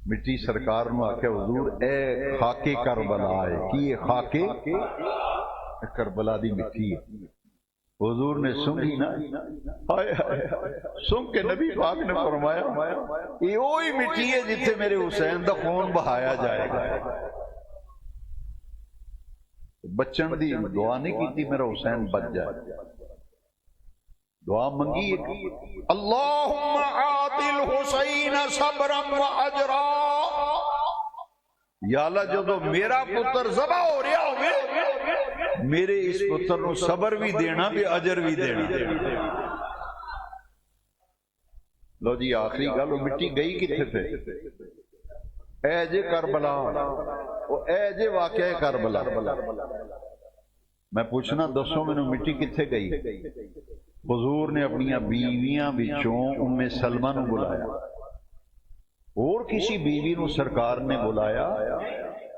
مٹی سرکار نو آکھیا حضور اے خاکے کربلا ہے، کی یہ خاکے کربلا دی مٹی ہے۔ حضور نے سنگی نا، ہائے ہائے سن کے نبی پاک نے فرمایا یہ وہی مٹی ہے جتھے میرے حسین دا خون بہایا جائے گا۔ بچن دی دعا نہیں کیتی میرا حسین بچ جائے، دعا منگی اللہم آت الحسین صبرا و اجرا، یا اللہ جدو میرا پتر ذبح ہو رہا ہوئے میرے اس پتر نو صبر بھی دینا بھی اجر بھی دینا۔ لو جی آخری گل مٹی گئی کتنے تھے؟ اے جے کربلا، اے جے واقعہ کربلا۔ میں پوچھنا دسو میں مٹی کتنے گئی؟ حضور نے اپنی بیویاں بچوں ام سلمہ نو بلایا، اور کسی بیوی نو سرکار نے بلایا؟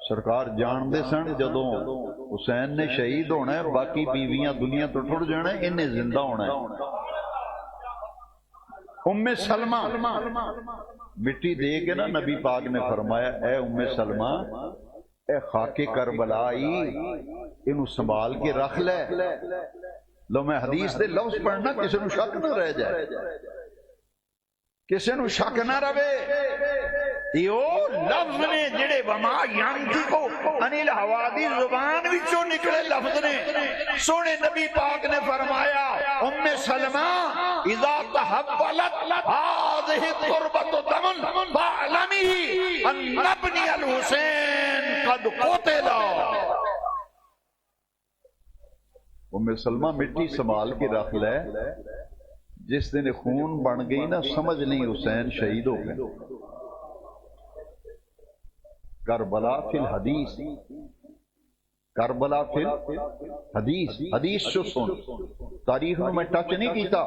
سرکار جان دے سن جدوں حسین نے شہید ہونا ہے باقی بیویاں دنیا تو ٹر جانا ہے، انہیں زندہ ہونا ہے۔ ام سلمہ مٹی دے کے نا نبی پاک نے فرمایا اے ام سلمہ اے خاکے کربلا آئی انہوں سنبھال کے رکھ لے۔ لو میں حدیث دے لفظ پڑھنا کسی نو شک نہ رہ جائے، کسی نو شک نہ رہے۔ یہ لفظ نے جڑے وما ینطق عن الہوا دی زبان وچوں نکلے لفظ نے۔ سونے نبی پاک نے فرمایا ام سلمہ اذا تحولت هذه التربة دما فاعلمي ان ابني الحسین قد قتل۔ ام سلمہ مٹی سنبھال کے رکھ لے، جس دن خون بن گئی نا سمجھ نہیں حسین شہید ہو گئے۔ کربلا فی الحدیث، کربلا فی الحدیث، حدیث جو سن تاریخ میں میں ٹچ نہیں کیتا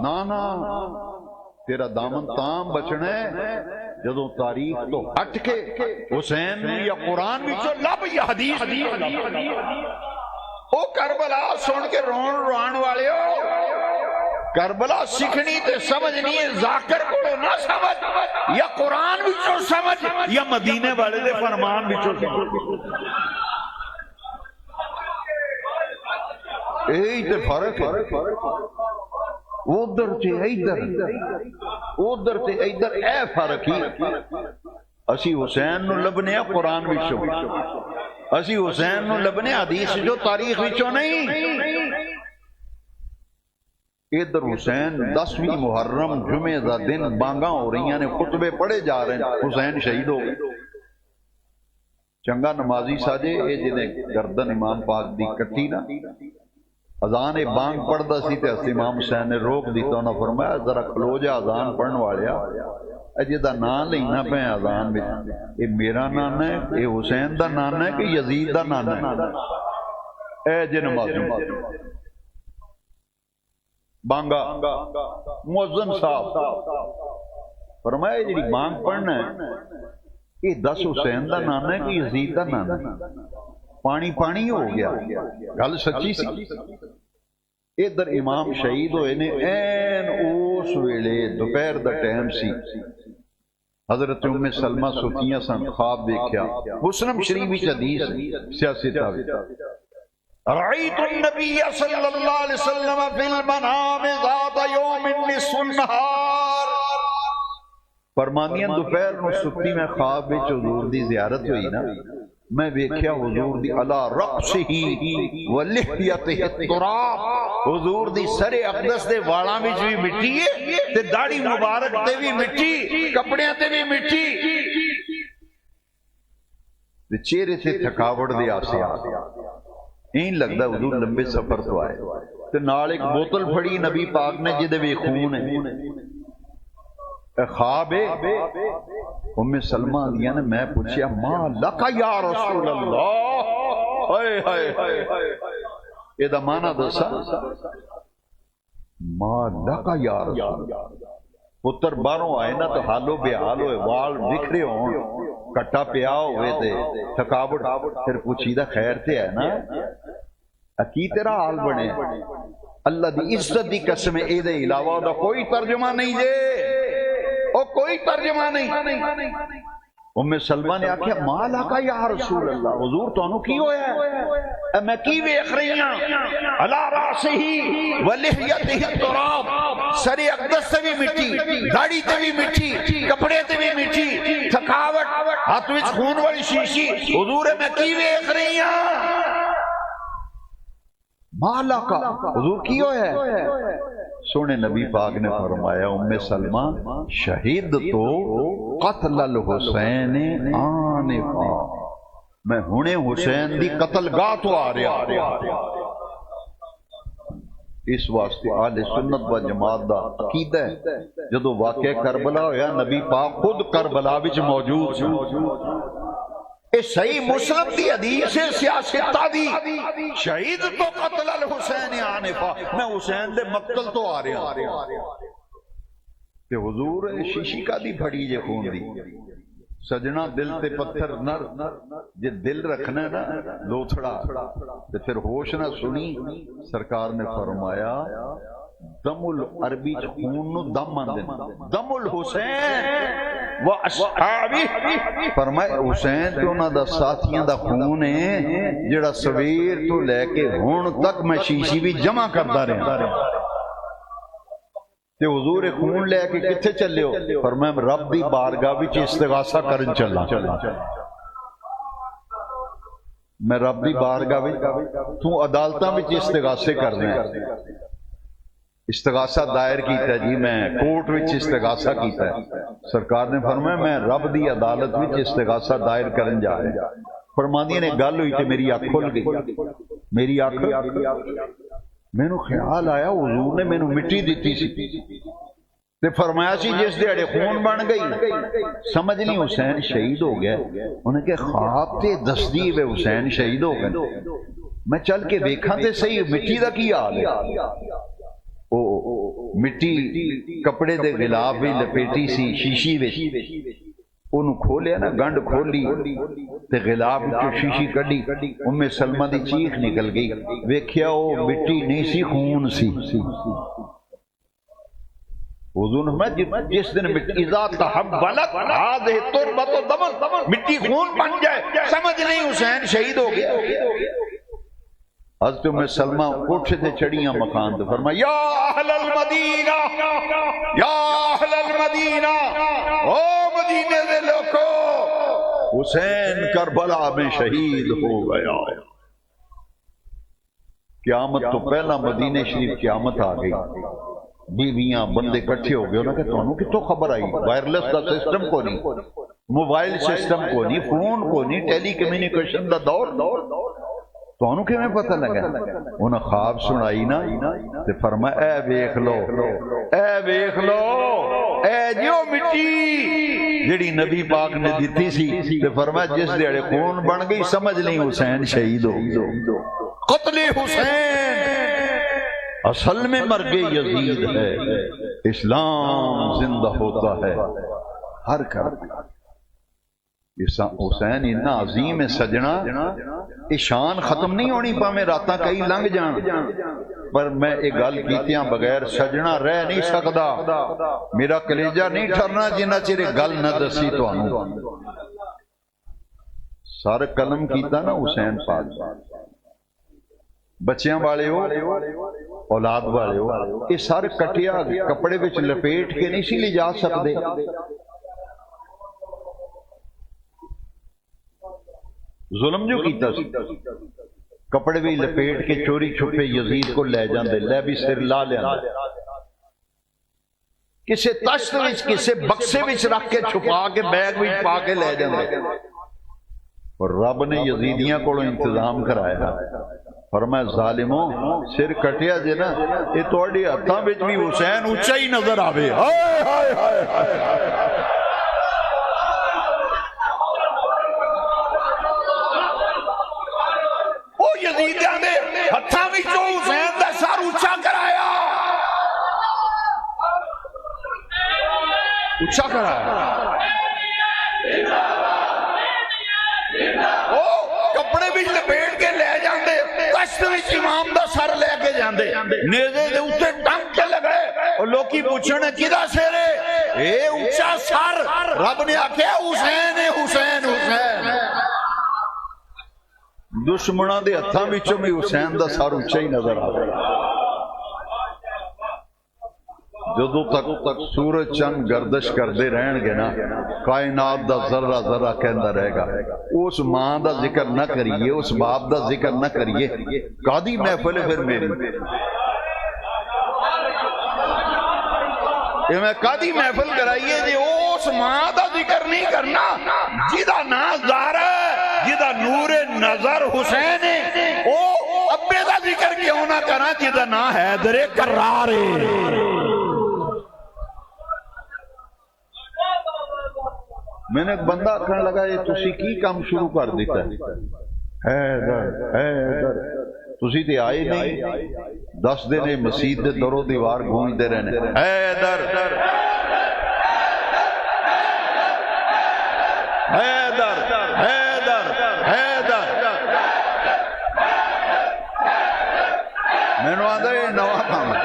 نا تیرا دامن تام بچنا ہے جدوں تاریخ تو ہٹ کے حسین یا قرآن وچوں لب یا حدیث۔ او کربلا سن کے روان والے ہو، کربلا سکھنی تے سمجھنی ہے ذاکر کو نہ سمجھ، یا قرآن وچوں سمجھ یا مدینے والے دے فرمان وچوں سمجھ۔ یہی تے فرق ہے، ادھر تے ادھر، ادھر تے ادھر، اے فرق ہی۔ اسی حسین نو لبنے قرآن وچوں، اسی حسین نو لبنے حدیث جو تاریخ وچوں نہیں۔ ادھر حسین 10ویں محرم جمعہ دا دن بانگاں ہو رہی ہیں، خطبے پڑھے جا رہے ہیں، حسین شہید ہو گئے۔ چنگا نمازی ساجے اے جنہیں گردن امام پاک دی کٹی نا، اذان بانگ پڑھدا سی تے امام حسین نے روک دیتا، انہاں فرمایا ذرا کھلو جا اذان پڑھن والیا، اے جدا نام لینا پہ اذان وچ، اے میرا نانا ہے، اے حسین دا نانا ہے کہ یزید دا نانا ہے؟ اے جے نمازی بانگا مؤذن صاحب فرمایا جی بانگ پڑھنا ہے یہ دس حسین دا نانا ہے کہ یزید دا نانا ہے؟ پانی پانی ہو گیا، گل سچی سی۔ ادھر امام شہید ہوئے نے این اس ویلے دوپہر دا ٹائم سی، حضرت ام سلمہ سوچیاں سن خواب دیکھیا مسلم شریف وچ حدیث سیاسی تاویل رأيت النبي صلى الله عليه وسلم في المنام ذات يوم نصف النهار فرمانیاں دوپہر نو ستی میں خواب وچ حضور دی زیارت ہوئی نا میں ویکھیا حضور دی علی رأسه ولحیته التراب حضور دی سر اقدس دے والاں وچ بھی مٹی ہے تے داڑھی مبارک تے بھی مٹی کپڑیاں تے بھی مٹی تے چہرے تے تھکاوٹ دے آسے این لگدا حضور لمبے سفر تو آئے تے نال ایک بوتل پھڑی نبی پاک نے جدے وی خون ہے خواب ہے ام سلمہ علیہ نے میں پوچھیا ما لکا یا رسول اللہ ہائے ہائے ہائے یہ دا معنی دسا ما لکا یا رسول اللہ پتر باہروں آئے نا تو حالو بے حال ہوئے وال بکھرے ہون کٹا پیا ہوئے تھے تھکاوٹ پھر پوچھیدہ خیر تے ہے نا اکی تیرا حال بنے اللہ دی عزت دی قسم اے دے علاوہ دا کوئی ترجمہ نہیں دے او کوئی ترجمہ نہیں ام سلمہ نے آکھیا مالا کا یا رسول اللہ حضور تو انہوں کی ہویا ہے میں کی ویخ رہی ہوں علا راسہی ولحیتہ التراب سر اقدس سے بھی مٹی داڑھی تے بھی مٹی کپڑے تے بھی مٹی تھکاوٹ ہاتھ وچ خون والی شیشی حضور میں کی ویخ رہی ہوں مالا کا حضور کی ہویا ہے سونے نبی پاک نے فرمایا ام سلمہ شہید تو قتل الحسین آنفا میں ہنے حسین دی قتل گاہ تو آ رہا اس واسطے اہل سنت و جماعت دا عقیدہ ہے جدو واقعہ کربلا ہویا نبی پاک خود کربلا وچ موجود اے صحیح مسلم دی حدیث سیاستہ دی شہید تو قتل الحسین آنفا میں حسین دے مقتل تو آ رہا کہ حضور شیشی کا دی پھڑی جے خون دی سجنا دل تے پتھر نر جے دل رکھنا ہے نا لوتھڑا تے پھر ہوش نہ سنی سرکار نے فرمایا دم العربی خون نو دم آندے دم الحسین و اصحابی فرمائے حسین تے انہاں دا ساتھیاں دا خون ہے جڑا سویر تو لے کے ہن تک میں شیشی بھی جمع کردا رہا تے حضور خون لے کے کتھے چلے ہو فرمایا رب دی بارگاہ وچ استغاثہ کرن چلا میں رب دی بارگاہ وچ تو عدالتاں وچ استغاثے کرنا ہے استغاثہ دائر کیتا ہے جی میں کورٹ وچ استغاثہ کیتا ہے سرکار نے فرمایا میں رب دی عدالت وچ استغاثہ دائر کرن جا رہا فرماندی نے گل ہوئی تے میری آنکھ کھل گئی میری آنکھ میں نو خیال آیا حضور نے میں نو مٹی دیتی سی تے فرمایا سی جس دیڑے خون بن گئی سمجھ نہیں حسین شہید ہو گیا انہیں کہ خواب تے دسدی وے حسین شہید ہو گئے میں چل کے دیکھاں تے صحیح مٹی دا کی حال ہے مٹی کپڑے دے غلاف بھی لپیٹی سی شیشی وچ انہوں کھولیا نا گنڈ کھولی تے غلاف جو شیشی کڈی ام سلمہ دی چیخ نکل گئی ویکھیا او مٹی نہیں سی خون سی حضور نے جس دن اذا تحولت هذه التربة دما مٹی خون بن جائے سمجھ نہیں حسین شہید ہو گیا حضرت ام سلمہ اٹھے تھے چڑیاں مکان تو فرمایا یا اہل المدینہ یا اہل المدینہ او مدینے دے لوگو حسین کربلا میں شہید ہو گیا قیامت تو پہلا مدینے شریف قیامت آ گئی بیویاں بندے کٹھے ہو گئے انہوں نے کہا تو کتوں خبر آئی وائرلیس کا سسٹم کو نہیں موبائل سسٹم کو نہیں فون کو نہیں ٹیلی کمیونیکیشن دا دور تو انہوں کے میں پتہ لگا انہوں خواب سنائی نا تے فرمایا اے ویکھ لو اے جو مٹی جڑی نبی پاک نے دیتی سی تے فرمایا جس دیڑے خون بن گئی سمجھ نہیں حسین شہید ہو قتل حسین اصل میں مرگ یزید ہے اسلام زندہ ہوتا ہے ہر کر حسین اتنا عظیم ہے سجنا یہ شان ختم نہیں ہونی پاویں راتاں کئی لنگ جان پر میں ایک گل کیتیاں بغیر سجنا رہ نہیں سکدا، میرا کلیجہ نہیں ٹھرنا جنہ چر گل نہ دسی تانوں۔ سر قلم کیتا نا حسین پاک، بچیاں والے ہو اولاد والے ہو، یہ سر کٹیا کپڑے وچ لپیٹ کے نہیں سی لے جا سکدے۔ ظلم جو کیتا سی، کپڑے بھی لپیٹ کے چوری چھپے یزید کو لے جاندے، لے بھی سر لا لیا، کسے تشت وچ کسے بکسے وچ رکھ کے چھپا کے بیگ وچ پا کے لے جاندے۔ اور رب نے یزیدیاں کو انتظام کرایا، فرمایا ظالموں سر کٹیا جے نا، یہ تہاڈے ہتھاں وچ بھی حسین اونچا ہی نظر آوے۔ ہائے ہائے ہائے ہائے، او یزیدیاں دے ہتھاں وچوں حسین دا سر اونچا کرایا، اونچا کرایا۔ کپڑے بھی لپیٹ کے لے جاندے، کشت وچ امام دا سر لے کے جاندے، نیزے دے اوتے ٹنگ کے لگے، اور لوکی پوچھن کدا سر ہے، اے اونچا سر، رب نے آکھیا حسین ہے، حسین حسین۔ دشمناں دے ہتھاں وچوں بھی حسین دا سر اونچا ہی نظر آ رہا۔ جدو تک سورج چند گردش کردے رہن گے نا، کائنات دا ذرہ ذرہ کہندا رہے گا اس ماں دا ذکر نہ کریے، اس باپ دا ذکر نہ کریے، کادی محفل ہے پھر میری؟ یہ میں کادی محفل کرائیے جی اس ماں دا ذکر نہیں کرنا جیدہ نام زہرا ہے، جیدہ نور نظر حسین ہے، او ابے دا ذکر کیوں نہ کرنا جیدہ نام حیدر کرار ہے۔ میں نے ایک بندہ کہنے لگا یہ تسی کی کام شروع کر دیتا ہے، حیدر تسی تے آئے نہیں، 10 دن مسجد دے درو دیوار گونجدے رہنے، حیدر حیدر حیدر حیدر۔ میں نے آدھا یہ نواں کام ہے،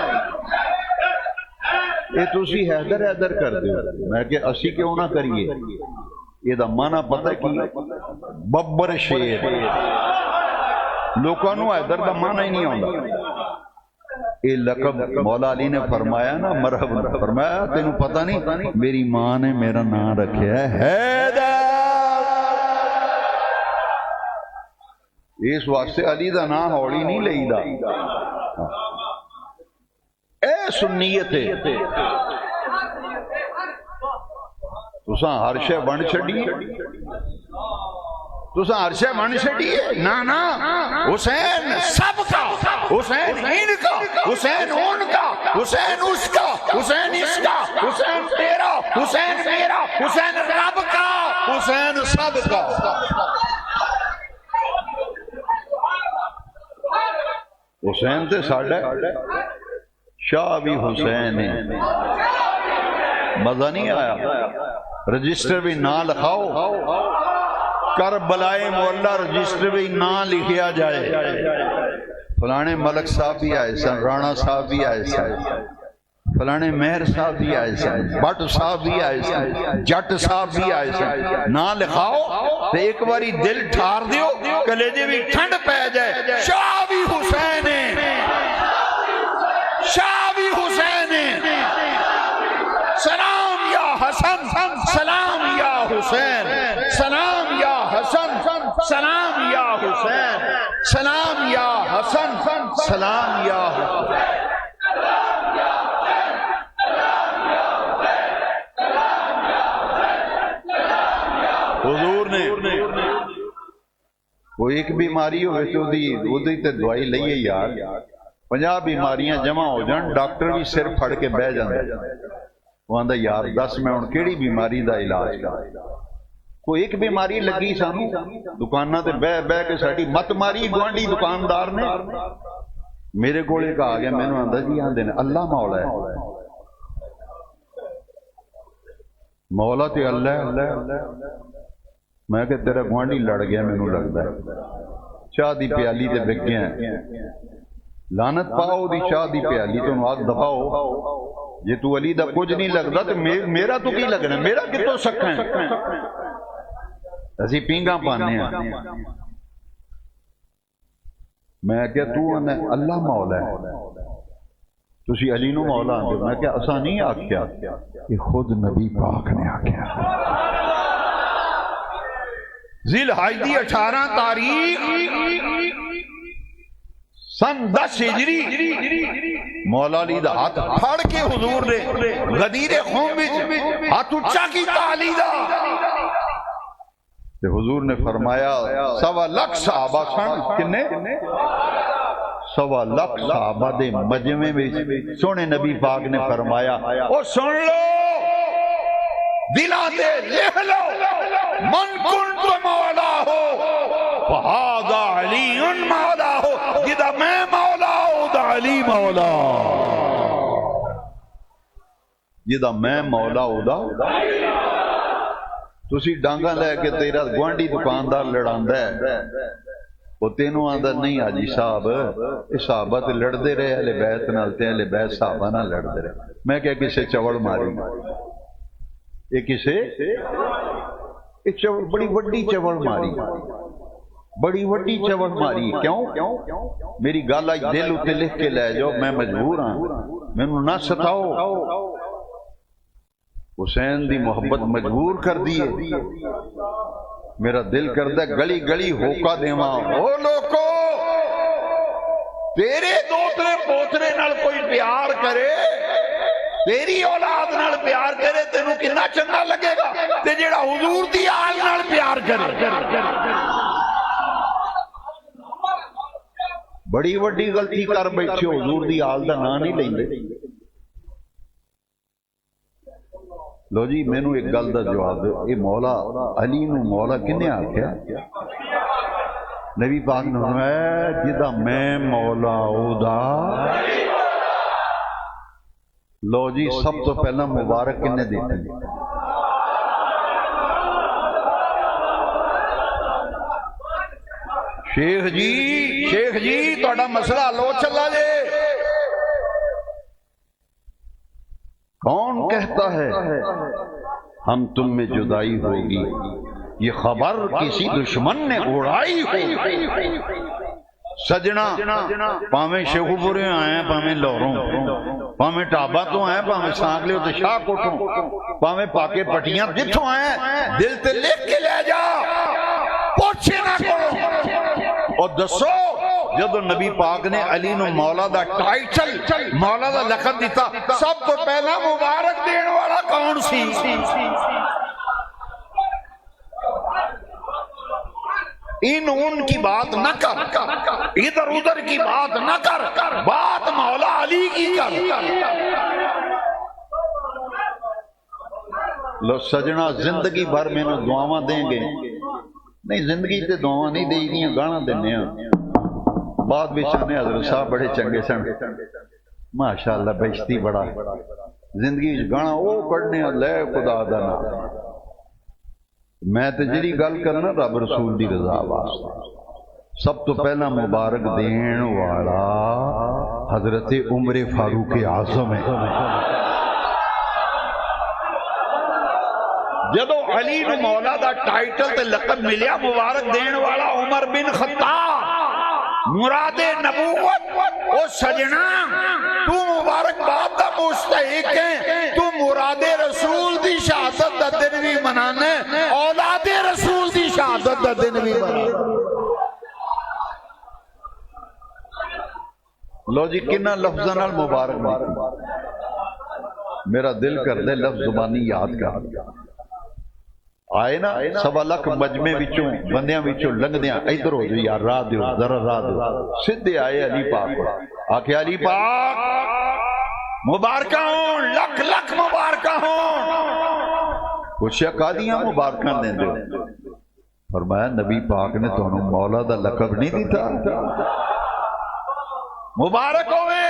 یہ تسی حیدر حیدر کر دے، میں کہ اسی کیوں نہ کریے؟ یہ دا معنی پتہ کی ببر شیر، لوکانو حیدر دا معنی ہی نہیں ہوندہ۔ یہ لقب مولا علی نے فرمایا نا، مرحبا فرمایا تینوں پتہ نہیں میری ماں نے میرا نام رکھیا ہے حیدر، اس واسطے علی دا نام ہولی نہیں لئی دا۔ اے سنیت ہے، تساں ہر شے بن چھڈیے، تساں ہر شے بن چھڈیے، نا حسین سب کا، حسین ان کا، حسین ان کا، حسین اس کا، حسین اس کا، حسین تیرا، حسین میرا، حسین رب کا، حسین سب کا۔ حسین تے ساڈا شاہ بھی حسین ہے، مزہ نہیں آیا؟ رجسٹر بھی نہ لکھاؤ، کربلائے مولا رجسٹر بھی نہ لکھیا جائے، فلانے ملک صاحب بھی آئے سن، رانا صاحب بھی آئے سن، فلانے مہر صاحب بھی آئے سن، بٹ صاحب بھی آئے سن، جٹ صاحب بھی آئے سن، نہ لکھاؤ تو ایک باری دل ٹھار دیو، کلیجے بھی ٹھنڈ پہ جائے، شاہ بھی حسین ہے، شاہ بھی حسین ہے، سلام یا حسن، سلام یا حسین، سلام یا حسن، سلام یا حسین، سلام یا حسن، سلام یا حسین۔ حضور نے کوئی ایک بیماری ہوئے تو دی تے دوائی لئیے یار، 50 بیماریاں جمع ہو جان ڈاکٹر بھی سر پھڑ کے بہ جاندے، وہ آندا یار 10 میں ہن کیڑی بیماری دا علاج کر؟ کوئی ایک بیماری لگی سانو، دکاناں تے بہ کے ساڈی مت ماری گوانڈی دکاندار نے، میرے کول ایک آ گیا، مینوں آندا جی آندے نے اللہ مولا ہے، مولا تے اللہ ہے، میں کہ تیرا گوانڈی لڑ گیا، مینوں لگدا ہے چاہ دی پیالی تے وک گیا، لعنت پاؤ دی چاہ دی پیالی تو آگ دفاؤ جے تو علی دا کچھ نہیں لگتا تو میرا تو کی لگنا میرا کتوں سکھا ہے اسی پینگاں پانے ہیں میں کیا تو اللہ مولا ہے تسی علی نو مولا آنگے میں کیا اسا نہیں آکھیا کہ خود نبی پاک نے آکھیا ذی الحجہ 18 تاریخ سن 10 ہجری مولا علی دا ہاتھ پھڑ کے حضور نے غدیر خون وچ ہاتھ اونچا کیتا علی دا تے حضور نے فرمایا 1.25 لاکھ صحابہ سن کنے 1.25 لاکھ صحابہ دے مجمع وچ سونے نبی پاک نے فرمایا او سن لو دلاں تے لکھ لو من کنت مولا ہو فہذا علی مولا ہو جدا میں مولا ہو دا علی مولا جدا میں مولا ہو دا تسی ڈانگا لے کے تیرا گوانڈی دکاندار لڑاندا ہے وہ تینوں آندر نہیں حاجی صاحب صحابہ تے لڑدے رہے اہل بیت نال تے اہل بیت صحابہ نال لڑدے رہے میں کیا کسے چوڑ ماری یہ کسے ایک چوڑ بڑی وڈی چوڑ ماری بڑی وڈی چوڑ ماری کیوں میری گل آج دل اتے لکھ کے لے جاؤ میں مجبور ہاں میں نہ ستاؤ حسین دی محبت مجبور کر دیے میرا دل کردہ گلی گلی ہوکا دیواں او لوکو تیرے دوترے پوترے نال کوئی پیار کرے تیری اولاد نال پیار کرے تینوں کتنا چنگا لگے گا تے جیڑا حضور دی آل نال پیار کرے بڑی وڈی غلطی کر بیٹھے حضور دی آل دا نام نہیں لیندے لو جی میں نو ایک گل دا جواب دو اے مولا علی نو مولا کنے آکھیا نبی پاک نے فرمایا جدا میں مولا او دا لو جی سب تو پہلا مبارک کنے دیتے ہیں شیخ جی تہاڈا مسئلہ لو چلا جے کون کہتا ہے ہم تم میں جدائی ہوگی یہ خبر کسی دشمن نے اڑائی ہوگی سجنا پاویں شیخو پورے آئے ہیں پاویں لوروں پاویں ٹابا تو آئے ہیں پاویں سانگلے تو شاہ کوٹوں پاویں پاکے پٹیاں جتوں آئے ہیں دل تے لکھ کے لے جا پوچھے نہ کرو اور دسو جدو نبی پاک نے علی نو مولا دا ٹائٹل مولا دا لقب دیتا سب تو پہلا مبارک دین والا کون سی ان کی بات نہ کر ادھر ادھر کی بات نہ کر بات مولا علی کی کر لو سجنا زندگی بھر میں نو دعاواں دیں گے نہیں زندگی تے دعاواں نہیں دے گی گانا دینے ہیں بعد بیچانے حضرت صاحب بڑے چنگے سن ماشاءاللہ بہشتی بڑا زندگی گانا او پڑھنے لے خدا دا نام میں تے جڑی گل کرنا رب رسول دی رضا واسطے سب تو پہلا مبارک دین والا حضرت عمر فاروق اعظم ہے جدو علی نو مولا دا ٹائٹل تے لقب ملیا مبارک دین والا عمر بن خطاب مراد نبوت او سجنا تو مبارک بات دا مستحق ہے تو مراد رسول دی شہادت دا دن بھی منانے اولاد رسول دی شہادت دا دن بھی منانے لو جی کنہ لفظاں نال مبارک میرا دل کر دے لفظ زبانی یاد کر آئے نا 1.25 لاکھ مجمع وچوں بندیاں وچوں لنگدیاں ادھر ہو جو یار راہ دیو ذرا راہ دیو سدھے آئے علی پاک آکھے علی پاک مبارکاں ہوں لکھ لکھ مبارکاں ہوں پوچھیا قادیاں مبارکاں دیں دے فرمایا نبی پاک نے تو مولا دا لقب نہیں دیتا مبارک ہوئے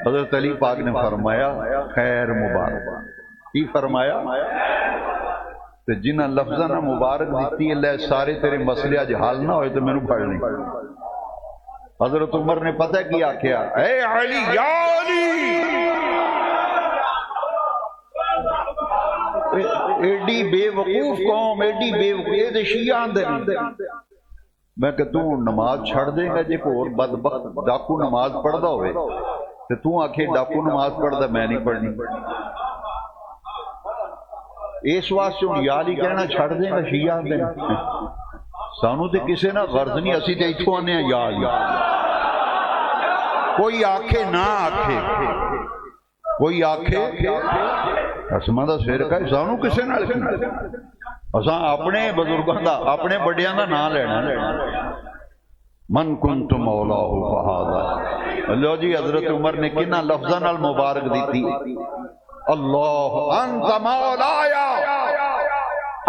حضرت علی پاک نے فرمایا خیر مبارک کی فرمایا جنہ لفظہ نہ مبارک دیتی اللہ سارے تیرے مسئلے آج حال نہ ہوئے تو میں نے پڑھ لیں حضرت عمر نے پتہ کیا کیا، اے علی یا علی، ایڈی بے وقوف قوم، ایڈی بے وقوف شیعہ آندے میں کہ تو نماز چھڑ دے گا جے کو اور بدبخت ڈاکو نماز پڑھدا ہوئے تے تو آکھے ڈاکو نماز پڑھدا میں نہیں پڑھنی۔ اس واسطے ہن یا علی کہنا چھڑ دے گا شیعہ آندے سانو تے کسے نہ غرض نہیں، اسی تے ایتھوں آنے ہیں یا علی، کوئی آکھے نہ آکھے، کوئی آکھے اسماں دا فرقہ ہے، سانو کسے نال کی اساں اپنے بزرگاں دا اپنے بڑیاں دا نام لینا۔ من کنت مولاہ فہذا، لو جی حضرت عمر نے کنہ لفظاں نال مبارک دیتی، اللہ انت مولایا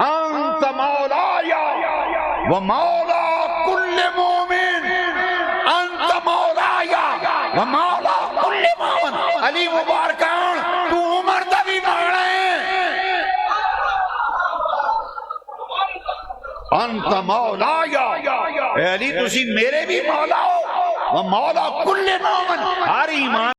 انت مولایا ومولا کل مومن، انت مولایا ومولا کل مومن۔ علی مبارکان تو عمر دا بھی مولا ہے، انت مولایا، اے علی تسی میرے بھی مولا ہو، ومولا کل مومن، ہر ایمان